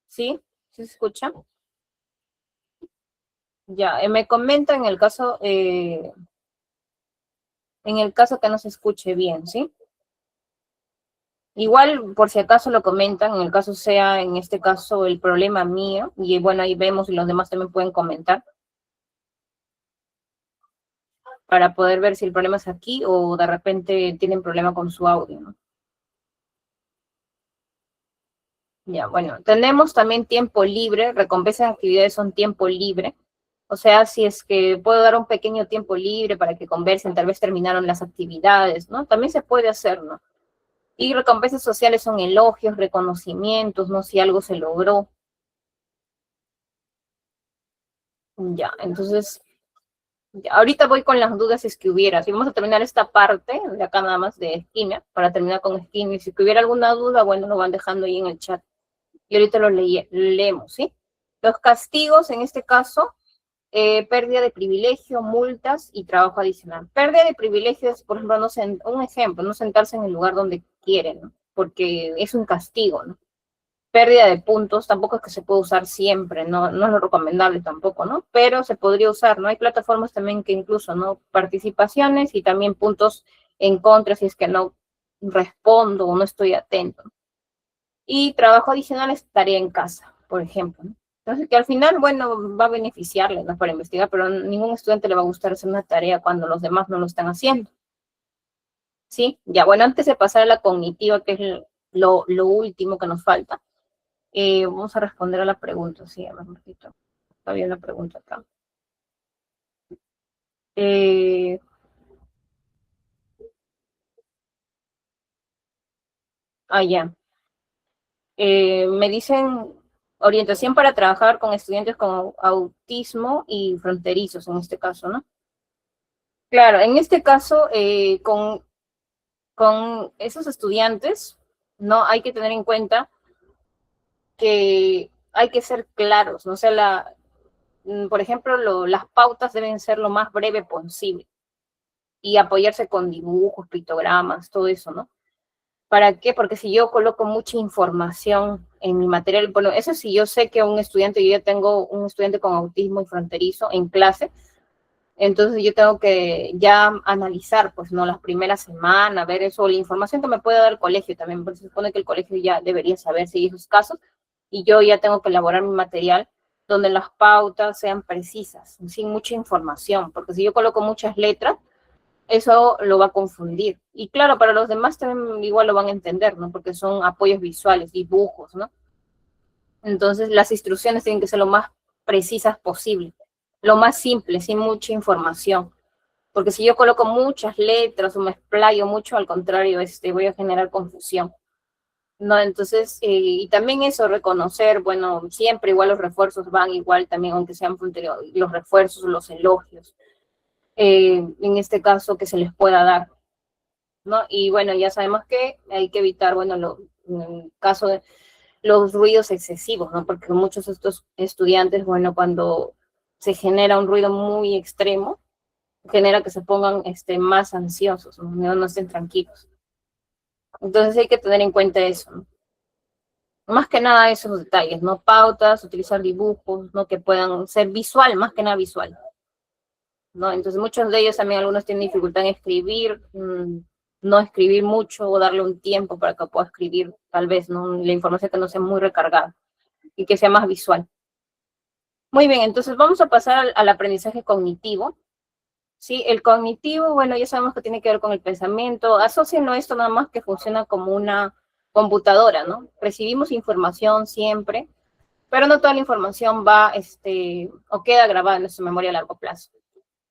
¿Sí? ¿Sí se escucha? Ya, me comenta en el caso que no se escuche bien, ¿sí? Igual, por si acaso lo comentan, en el caso sea, en este caso, el problema mío, y bueno, ahí vemos y los demás también pueden comentar, para poder ver si el problema es aquí o de repente tienen problema con su audio, ¿no? Ya, bueno, tenemos también tiempo libre, recompensas de actividades son tiempo libre, o sea, si es que puedo dar un pequeño tiempo libre para que conversen, tal vez terminaron las actividades, ¿no? También se puede hacer, ¿no? Y recompensas sociales son elogios, reconocimientos, ¿no? Si algo se logró. Ya, entonces, ya, ahorita voy con las dudas si es que hubiera. Si vamos a terminar esta parte de acá nada más de esquina, para terminar con esquina, y si hubiera alguna duda, bueno, lo van dejando ahí en el chat. Y ahorita lo leemos, ¿sí? Los castigos, en este caso, pérdida de privilegio, multas y trabajo adicional. Pérdida de privilegios, por ejemplo, un ejemplo, no sentarse en el lugar donde quieren, ¿no? Porque es un castigo, ¿no? Pérdida de puntos, tampoco es que se pueda usar siempre, ¿no? No es lo recomendable tampoco, ¿no? Pero se podría usar, ¿no? Hay plataformas también que incluso, ¿no? Participaciones y también puntos en contra si es que no respondo o no estoy atento. Y trabajo adicional es tarea en casa, por ejemplo, ¿no? Entonces, que al final, bueno, va a beneficiarle, ¿no? Para investigar, pero a ningún estudiante le va a gustar hacer una tarea cuando los demás no lo están haciendo. ¿Sí? Ya, bueno, antes de pasar a la cognitiva, que es lo último que nos falta, vamos a responder a la pregunta, sí, a ver un poquito. Había una pregunta acá. Ya. Me dicen orientación para trabajar con estudiantes con autismo y fronterizos, en este caso, ¿no? Claro, en este caso, con esos estudiantes, no hay que tener en cuenta que hay que ser claros, ¿no? O sea, por ejemplo, las pautas deben ser lo más breve posible y apoyarse con dibujos, pictogramas, todo eso, ¿no? ¿Para qué? Porque si yo coloco mucha información en mi material, bueno, eso sí, yo sé que yo ya tengo un estudiante con autismo y fronterizo en clase, entonces yo tengo que ya analizar, pues, ¿no? Las primeras semanas, ver eso, la información que me puede dar el colegio también, porque se supone que el colegio ya debería saber si hay esos casos, y yo ya tengo que elaborar mi material donde las pautas sean precisas, sin mucha información, porque si yo coloco muchas letras, eso lo va a confundir. Y claro, para los demás también igual lo van a entender, ¿no? Porque son apoyos visuales, dibujos, ¿no? Entonces las instrucciones tienen que ser lo más precisas posible, lo más simple, sin mucha información. Porque si yo coloco muchas letras o me explayo mucho, al contrario, voy a generar confusión. ¿No? Entonces, y también eso, reconocer, bueno, siempre igual los refuerzos van igual también, aunque sean los refuerzos, los elogios, en este caso que se les pueda dar, ¿no? Y bueno, ya sabemos que hay que evitar, bueno, en el caso de los ruidos excesivos, ¿no? Porque muchos de estos estudiantes, bueno, cuando se genera un ruido muy extremo, genera que se pongan más ansiosos, ¿no? No estén tranquilos. Entonces hay que tener en cuenta eso, ¿no? Más que nada esos detalles, ¿no? Pautas, utilizar dibujos, ¿no? Que puedan ser visual, más que nada visual, ¿no? Entonces muchos de ellos también, algunos tienen dificultad en escribir, no escribir mucho o darle un tiempo para que pueda escribir, tal vez, ¿no? La información que no sea muy recargada y que sea más visual. Muy bien, entonces vamos a pasar al aprendizaje cognitivo. Sí, el cognitivo, bueno, ya sabemos que tiene que ver con el pensamiento. Asócienlo esto nada más que funciona como una computadora, ¿no? Recibimos información siempre, pero no toda la información va, o queda grabada en nuestra memoria a largo plazo.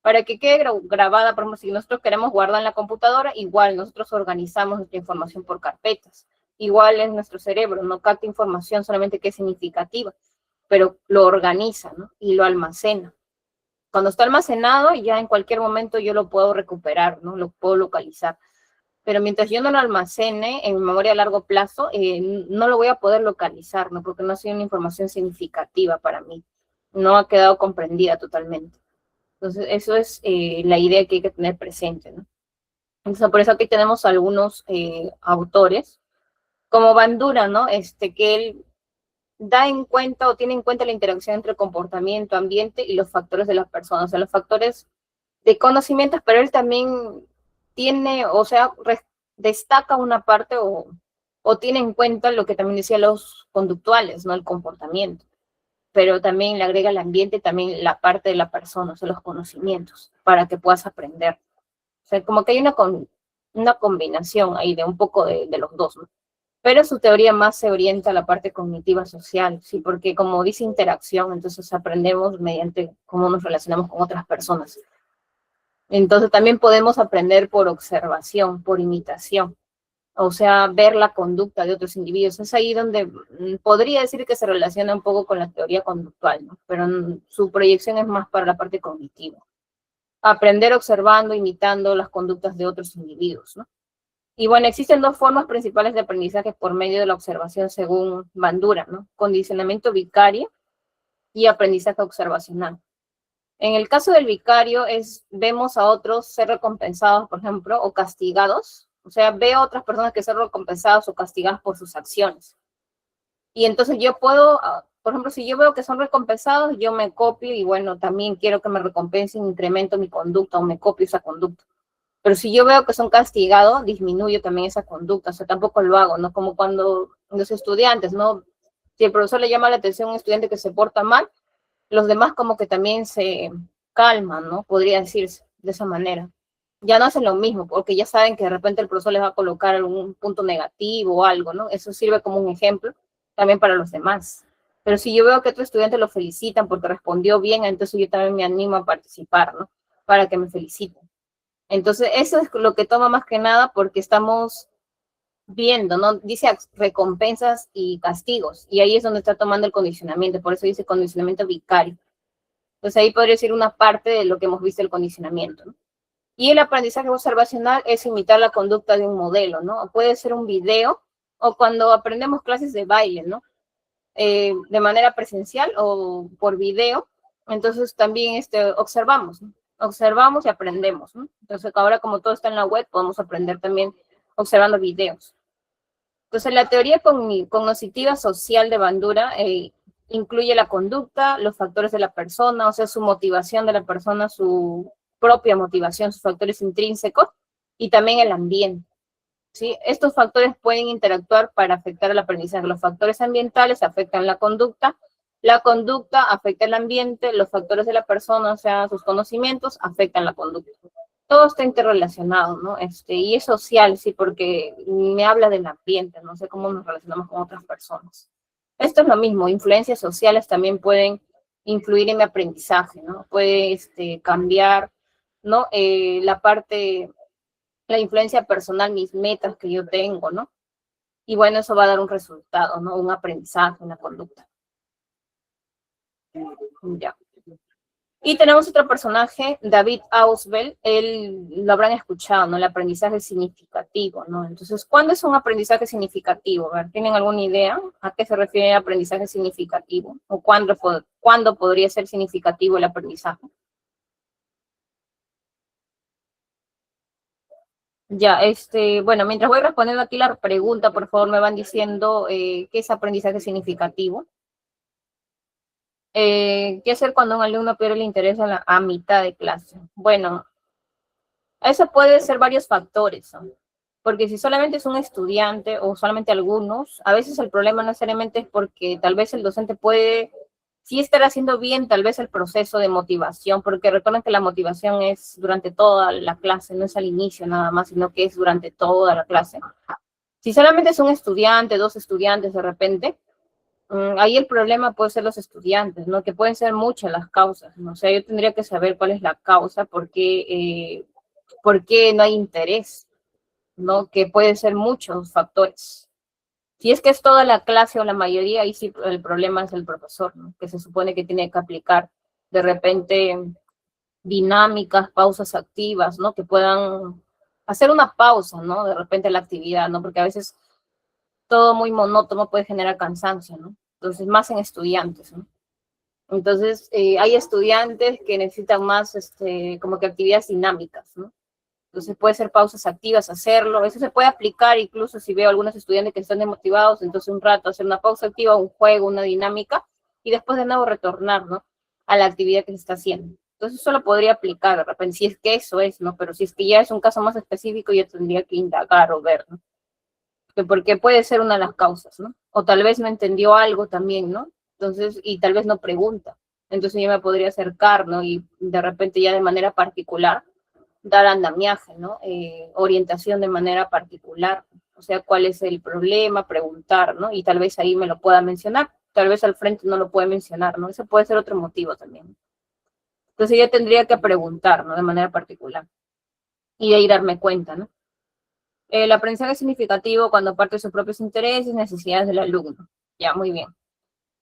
Para que quede grabada, por ejemplo, si nosotros queremos guardar en la computadora, igual nosotros organizamos nuestra información por carpetas. Igual es nuestro cerebro, no capta información solamente que es significativa, pero lo organiza, ¿no? Y lo almacena. Cuando está almacenado, ya en cualquier momento yo lo puedo recuperar, ¿no? Lo puedo localizar. Pero mientras yo no lo almacene en mi memoria a largo plazo, no lo voy a poder localizar, ¿no? Porque no ha sido una información significativa para mí. No ha quedado comprendida totalmente. Entonces, eso es la idea que hay que tener presente, ¿no? Entonces, por eso aquí tenemos algunos autores, como Bandura, ¿no? Que él da en cuenta o tiene en cuenta la interacción entre comportamiento, ambiente y los factores de las personas, o sea, los factores de conocimientos, pero él también tiene, o sea, destaca una parte o tiene en cuenta lo que también decía los conductuales, ¿no? El comportamiento, pero también le agrega el ambiente, también la parte de la persona, o sea, los conocimientos, para que puedas aprender. O sea, como que hay una combinación ahí de un poco de los dos, ¿no? Pero su teoría más se orienta a la parte cognitiva social, sí, porque como dice interacción, entonces aprendemos mediante cómo nos relacionamos con otras personas. Entonces también podemos aprender por observación, por imitación, o sea, ver la conducta de otros individuos. Es ahí donde podría decir que se relaciona un poco con la teoría conductual, ¿no? Pero su proyección es más para la parte cognitiva. Aprender observando, imitando las conductas de otros individuos, ¿no? Y bueno, existen dos formas principales de aprendizaje por medio de la observación según Bandura, ¿no? Condicionamiento vicario y aprendizaje observacional. En el caso del vicario vemos a otros ser recompensados, por ejemplo, o castigados. O sea, veo a otras personas que ser recompensados o castigadas por sus acciones. Y entonces yo puedo, por ejemplo, si yo veo que son recompensados, yo me copio y bueno, también quiero que me recompensen, incremento mi conducta o me copio esa conducta. Pero si yo veo que son castigados, disminuyo también esa conducta, o sea, tampoco lo hago, ¿no? Como cuando los estudiantes, ¿no? Si el profesor le llama la atención a un estudiante que se porta mal, los demás como que también se calman, ¿no? Podría decirse de esa manera. Ya no hacen lo mismo, porque ya saben que de repente el profesor les va a colocar algún punto negativo o algo, ¿no? Eso sirve como un ejemplo también para los demás. Pero si yo veo que otro estudiante lo felicitan porque respondió bien, entonces yo también me animo a participar, ¿no? Para que me feliciten. Entonces, eso es lo que toma más que nada porque estamos viendo, ¿no? Dice recompensas y castigos, y ahí es donde está tomando el condicionamiento, por eso dice condicionamiento vicario. Entonces ahí podría ser una parte de lo que hemos visto el condicionamiento, ¿no? Y el aprendizaje observacional es imitar la conducta de un modelo, ¿no? Puede ser un video o cuando aprendemos clases de baile, ¿no? De manera presencial o por video, entonces también observamos, ¿no? Observamos y aprendemos, ¿no? Entonces ahora como todo está en la web, podemos aprender también observando videos. Entonces la teoría cognitiva social de Bandura incluye la conducta, los factores de la persona, o sea, su motivación de la persona, su propia motivación, sus factores intrínsecos y también el ambiente. ¿Sí? Estos factores pueden interactuar para afectar el aprendizaje. Los factores ambientales afectan la conducta afecta el ambiente, los factores de la persona, o sea, sus conocimientos, afectan la conducta. Todo está interrelacionado, ¿no? Y es social, sí, porque me habla del ambiente, no sé cómo nos relacionamos con otras personas. Esto es lo mismo, influencias sociales también pueden influir en mi aprendizaje, ¿no? Puede cambiar, ¿no? La influencia personal, mis metas que yo tengo, ¿no? Y bueno, eso va a dar un resultado, ¿no? Un aprendizaje, una conducta. Ya. Y tenemos otro personaje, David Ausubel, él lo habrán escuchado, ¿no? El aprendizaje significativo, ¿no? Entonces, ¿cuándo es un aprendizaje significativo? A ver, ¿tienen alguna idea a qué se refiere el aprendizaje significativo? ¿O cuándo podría ser significativo el aprendizaje? Ya, bueno, mientras voy respondiendo aquí la pregunta, por favor, me van diciendo qué es aprendizaje significativo. ¿Qué hacer cuando un alumno pierde el interés a mitad de clase? Bueno, eso puede ser varios factores, ¿no? Porque si solamente es un estudiante o solamente algunos, a veces el problema no necesariamente es porque tal vez el docente puede sí estar haciendo bien tal vez el proceso de motivación, porque recuerden que la motivación es durante toda la clase, no es al inicio nada más, sino que es durante toda la clase. Si solamente es un estudiante, dos estudiantes de repente, ahí el problema puede ser los estudiantes, ¿no? Que pueden ser muchas las causas, ¿no? O sea, yo tendría que saber cuál es la causa, por qué no hay interés, ¿no? Que pueden ser muchos factores. Si es que es toda la clase o la mayoría, ahí sí el problema es el profesor, ¿no? Que se supone que tiene que aplicar de repente dinámicas, pausas activas, ¿no? Que puedan hacer una pausa, ¿no? De repente la actividad, ¿no? Porque a veces todo muy monótono puede generar cansancio, ¿no? Entonces, más en estudiantes, ¿no? Entonces, hay estudiantes que necesitan más, como que actividades dinámicas, ¿no? Entonces, puede ser pausas activas, hacerlo. Eso se puede aplicar incluso si veo algunos estudiantes que están desmotivados, entonces un rato hacer una pausa activa, un juego, una dinámica, y después de nuevo retornar, ¿no? A la actividad que se está haciendo. Entonces, eso lo podría aplicar de repente, si es que eso es, ¿no? Pero si es que ya es un caso más específico, yo tendría que indagar o ver, ¿no? Porque puede ser una de las causas, ¿no? O tal vez no entendió algo también, ¿no? Entonces, y tal vez no pregunta. Entonces yo me podría acercar, ¿no? Y de repente ya de manera particular dar andamiaje, ¿no? Orientación de manera particular, o sea, cuál es el problema, preguntar, ¿no? Y tal vez ahí me lo pueda mencionar, tal vez al frente no lo puede mencionar, ¿no? Ese puede ser otro motivo también. Entonces yo tendría que preguntar, ¿no? De manera particular y de ahí darme cuenta, ¿no? El aprendizaje es significativo cuando parte de sus propios intereses y necesidades del alumno. Ya, muy bien.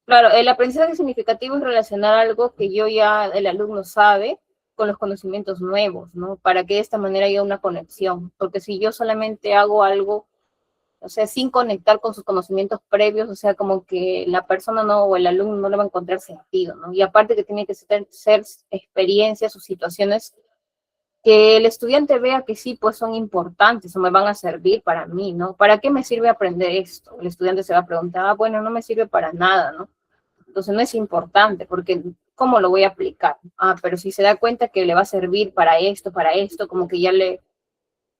Claro, el aprendizaje significativo es relacionar algo que el alumno sabe con los conocimientos nuevos, ¿no? Para que de esta manera haya una conexión. Porque si yo solamente hago algo, o sea, sin conectar con sus conocimientos previos, o sea, como que la persona no, o el alumno no le va a encontrar sentido, ¿no? Y aparte que tiene que ser experiencias o situaciones que el estudiante vea que sí, pues son importantes o me van a servir para mí, ¿no? ¿Para qué me sirve aprender esto? El estudiante se va a preguntar, bueno, no me sirve para nada, ¿no? Entonces no es importante porque ¿cómo lo voy a aplicar? Pero si se da cuenta que le va a servir para esto, como que ya le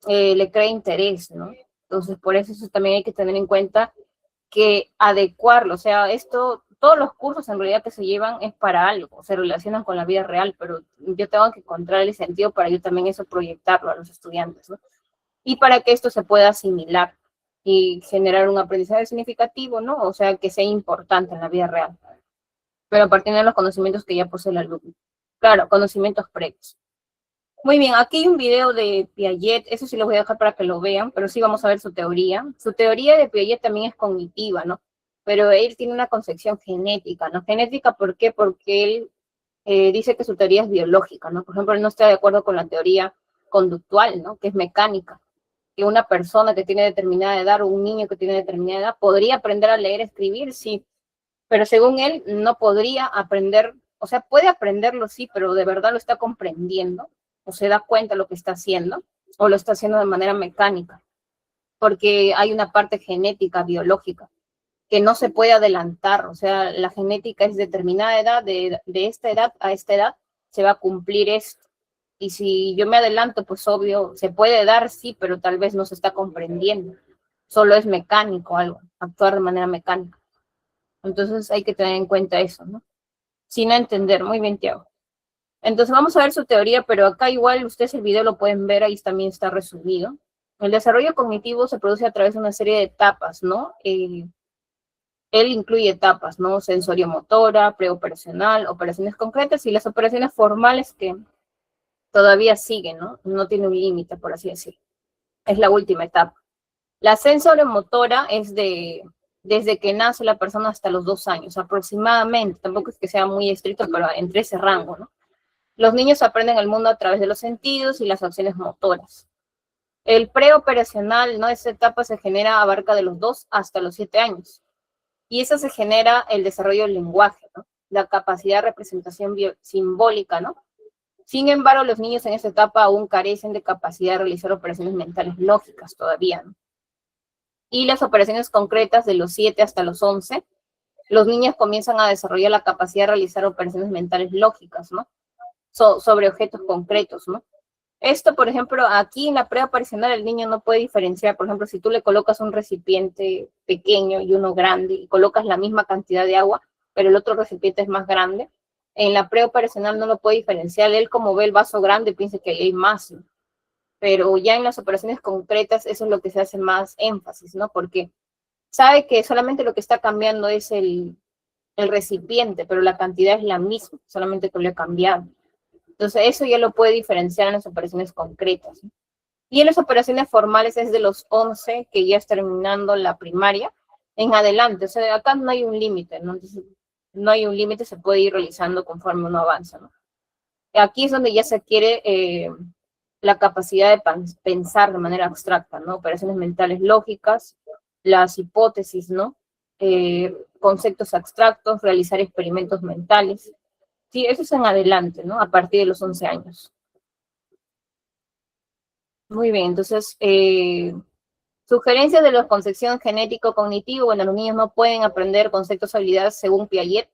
crea interés, ¿no? Entonces por eso también hay que tener en cuenta que adecuarlo, o sea, todos los cursos en realidad que se llevan es para algo, se relacionan con la vida real, pero yo tengo que encontrar el sentido para yo también eso proyectarlo a los estudiantes, ¿no? Y para que esto se pueda asimilar y generar un aprendizaje significativo, ¿no? O sea, que sea importante en la vida real, pero a partir de los conocimientos que ya posee el alumno. Claro, conocimientos previos. Muy bien, aquí hay un video de Piaget, eso sí lo voy a dejar para que lo vean, pero sí vamos a ver su teoría. Su teoría de Piaget también es cognitiva, ¿no? Pero él tiene una concepción genética, ¿no? Genética, ¿por qué? Porque él dice que su teoría es biológica, ¿no? Por ejemplo, él no está de acuerdo con la teoría conductual, ¿no? Que es mecánica. Que una persona que tiene determinada edad o un niño que tiene determinada edad podría aprender a leer, escribir, sí, pero según él no podría aprender, o sea, puede aprenderlo, sí, pero de verdad lo está comprendiendo o se da cuenta de lo que está haciendo o lo está haciendo de manera mecánica, porque hay una parte genética, biológica, que no se puede adelantar, o sea, la genética es determinada edad, de esta edad a esta edad se va a cumplir esto. Y si yo me adelanto, pues obvio, se puede dar, sí, pero tal vez no se está comprendiendo. Solo es mecánico algo, actuar de manera mecánica. Entonces hay que tener en cuenta eso, ¿no? Sin entender. Muy bien, Tiago. Entonces vamos a ver su teoría, pero acá igual ustedes el video lo pueden ver, ahí también está resumido. El desarrollo cognitivo se produce a través de una serie de etapas, ¿no? Él incluye etapas, ¿no? Sensorio-motora, preoperacional, operaciones concretas y las operaciones formales que todavía siguen, ¿no? No tiene un límite, por así decirlo. Es la última etapa. La sensorio-motora es desde que nace la persona hasta los 2 años, aproximadamente. Tampoco es que sea muy estricto, pero entre ese rango, ¿no? Los niños aprenden el mundo a través de los sentidos y las acciones motoras. El preoperacional, ¿no? Esa etapa se genera, abarca de los 2 hasta los 7 años. Y eso se genera el desarrollo del lenguaje, ¿no? La capacidad de representación simbólica, ¿no? Sin embargo, los niños en esta etapa aún carecen de capacidad de realizar operaciones mentales lógicas todavía, ¿no? Y las operaciones concretas de los 7 hasta los 11, los niños comienzan a desarrollar la capacidad de realizar operaciones mentales lógicas, ¿no? Sobre objetos concretos, ¿no? Esto, por ejemplo, aquí en la prueba aparicional el niño no puede diferenciar, por ejemplo, si tú le colocas un recipiente pequeño y uno grande y colocas la misma cantidad de agua, pero el otro recipiente es más grande, en la prueba operacional no lo puede diferenciar. Él, como ve el vaso grande, piensa que ahí hay más, ¿no? Pero ya en las operaciones concretas eso es lo que se hace más énfasis, ¿no? Porque sabe que solamente lo que está cambiando es el recipiente, pero la cantidad es la misma, solamente que lo he cambiado. Entonces eso ya lo puede diferenciar en las operaciones concretas, ¿no? Y en las operaciones formales es de los 11, que ya está terminando la primaria, en adelante. O sea, acá no hay un límite, ¿no? Entonces, no hay un límite, se puede ir realizando conforme uno avanza, ¿no? Aquí es donde ya se adquiere la capacidad de pensar de manera abstracta, ¿no? Operaciones mentales lógicas, las hipótesis, ¿no? Conceptos abstractos, realizar experimentos mentales. Sí, eso es en adelante, ¿no? A partir de los 11 años. Muy bien, entonces, sugerencias de la concepción genético-cognitivo. Bueno, los niños no pueden aprender conceptos o habilidades según Piaget,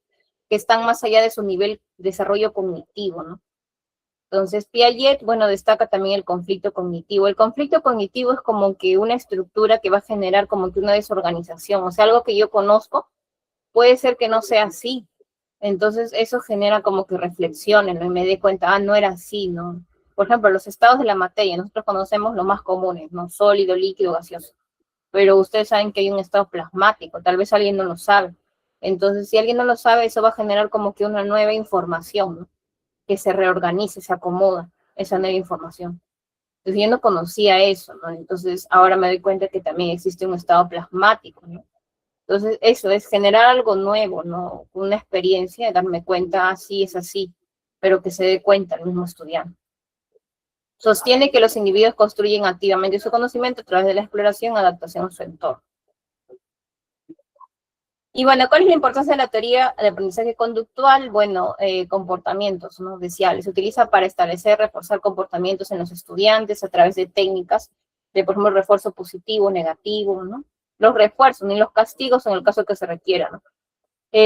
que están más allá de su nivel de desarrollo cognitivo, ¿no? Entonces, Piaget, bueno, destaca también el conflicto cognitivo. El conflicto cognitivo es como que una estructura que va a generar como que una desorganización, o sea, algo que yo conozco, puede ser que no sea así. Entonces, eso genera como que reflexiones, ¿no? Y me dé cuenta, no era así, ¿no? Por ejemplo, los estados de la materia, nosotros conocemos los más comunes, ¿no? Sólido, líquido, gaseoso. Pero ustedes saben que hay un estado plasmático, tal vez alguien no lo sabe. Entonces, si alguien no lo sabe, eso va a generar como que una nueva información, ¿no? Que se reorganice, se acomoda esa nueva información. Entonces, yo no conocía eso, ¿no? Entonces, ahora me doy cuenta que también existe un estado plasmático, ¿no? Entonces, eso es generar algo nuevo, ¿no? Una experiencia, darme cuenta, así es así, pero que se dé cuenta el mismo estudiante. Sostiene que los individuos construyen activamente su conocimiento a través de la exploración, adaptación a su entorno. Y bueno, ¿cuál es la importancia de la teoría de aprendizaje conductual? Bueno, comportamientos, ¿no? Deseables. Se utiliza para establecer, reforzar comportamientos en los estudiantes a través de técnicas de, por ejemplo, refuerzo positivo, negativo, ¿no? Los refuerzos ni los castigos en el caso que se requiera, ¿no?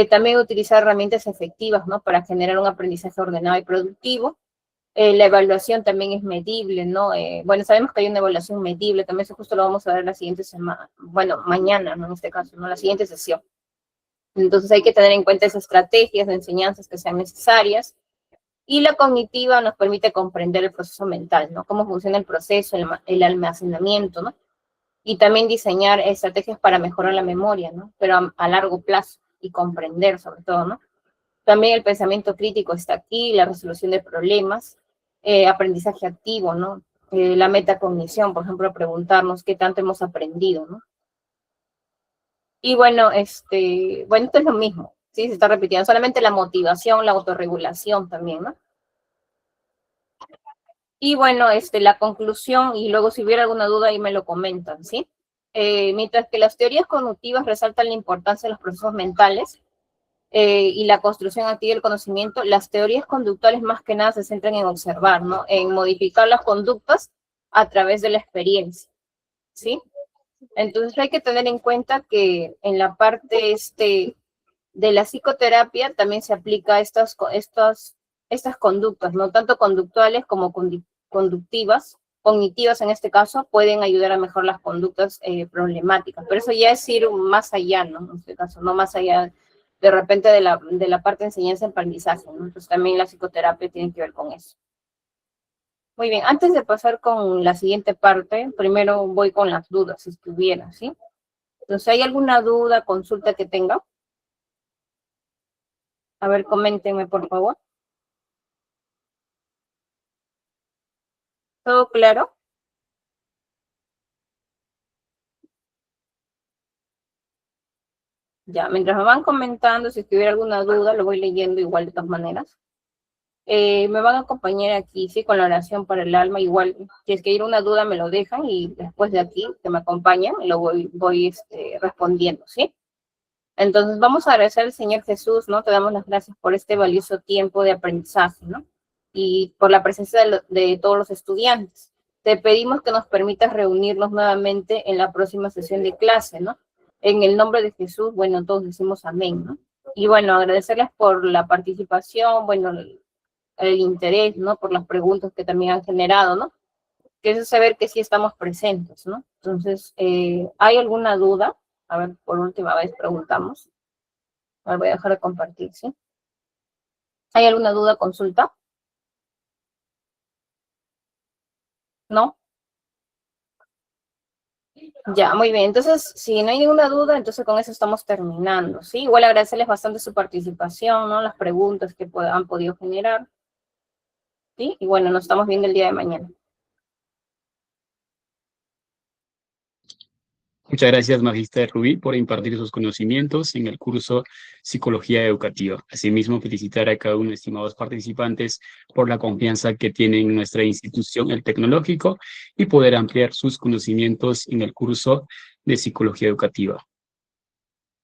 También utilizar herramientas efectivas, ¿no? Para generar un aprendizaje ordenado y productivo. La evaluación también es medible, ¿no? Bueno, sabemos que hay una evaluación medible, también eso justo lo vamos a ver la siguiente semana, bueno, mañana, ¿no? En este caso, ¿no? La siguiente sesión. Entonces hay que tener en cuenta esas estrategias de enseñanzas que sean necesarias. Y la cognitiva nos permite comprender el proceso mental, ¿no? Cómo funciona el proceso, el almacenamiento, ¿no? Y también diseñar estrategias para mejorar la memoria, ¿no? Pero a largo plazo y comprender sobre todo, ¿no? También el pensamiento crítico está aquí, la resolución de problemas, aprendizaje activo, ¿no? La metacognición, por ejemplo, preguntarnos qué tanto hemos aprendido, ¿no? Y bueno, bueno, esto es lo mismo, ¿sí? Se está repitiendo, solamente la motivación, la autorregulación también, ¿no? Y bueno, la conclusión, y luego si hubiera alguna duda ahí me lo comentan, ¿sí? Mientras que las teorías cognitivas resaltan la importancia de los procesos mentales y la construcción activa del conocimiento, las teorías conductuales más que nada se centran en observar, ¿no? En modificar las conductas a través de la experiencia, ¿sí? Entonces hay que tener en cuenta que en la parte de la psicoterapia también se aplica estas conductas, ¿no? Tanto conductuales como conductivas, cognitivas en este caso, pueden ayudar a mejorar las conductas problemáticas. Pero eso ya es ir más allá, ¿no? En este caso, no más allá de repente de la parte de enseñanza-aprendizaje, ¿no? Entonces también la psicoterapia tiene que ver con eso. Muy bien, antes de pasar con la siguiente parte, primero voy con las dudas, si estuviera, ¿sí? Entonces, ¿hay alguna duda, consulta que tenga? A ver, coméntenme, por favor. ¿Todo claro? Ya, mientras me van comentando, si tuviera alguna duda, lo voy leyendo igual de todas maneras. Me van a acompañar aquí, sí, con la oración para el alma, igual, si es que hay una duda me lo dejan y después de aquí, que me acompañan, lo voy respondiendo, ¿sí? Entonces, vamos a agradecer al Señor Jesús, ¿no? Te damos las gracias por este valioso tiempo de aprendizaje, ¿no? y por la presencia de todos los estudiantes. Te pedimos que nos permitas reunirnos nuevamente en la próxima sesión de clase, ¿no? En el nombre de Jesús, bueno, todos decimos amén, ¿no? Y bueno, agradecerles por la participación, bueno, el interés, ¿no? Por las preguntas que también han generado, ¿no? Que es saber que sí estamos presentes, ¿no? Entonces, ¿hay alguna duda? A ver, por última vez preguntamos. A ver, voy a dejar de compartir, ¿sí? ¿Hay alguna duda, consulta? ¿No? Ya, muy bien. Entonces, si no hay ninguna duda, entonces con eso estamos terminando, ¿sí? Igual agradecerles bastante su participación, ¿no? Las preguntas que han podido generar, ¿sí? Y bueno, nos estamos viendo el día de mañana. Muchas gracias, Magíster Rubí, por impartir sus conocimientos en el curso Psicología Educativa. Asimismo, felicitar a cada uno de estimados participantes por la confianza que tienen en nuestra institución, el Tecnológico, y poder ampliar sus conocimientos en el curso de Psicología Educativa.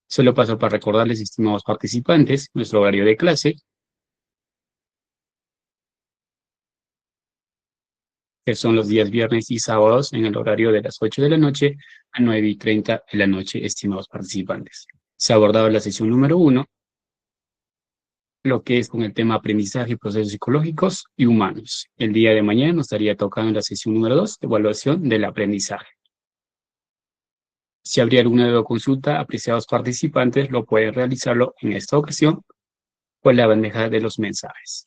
Solo paso para recordarles, estimados participantes, nuestro horario de clase, que son los días viernes y sábados en el horario de las 8 de la noche a 9:30 de la noche, estimados participantes. Se ha abordado la sesión número 1, lo que es con el tema aprendizaje, procesos psicológicos y humanos. El día de mañana nos estaría tocando la sesión número 2, evaluación del aprendizaje. Si habría alguna duda o consulta, apreciados participantes, lo pueden realizarlo en esta ocasión por la bandeja de los mensajes.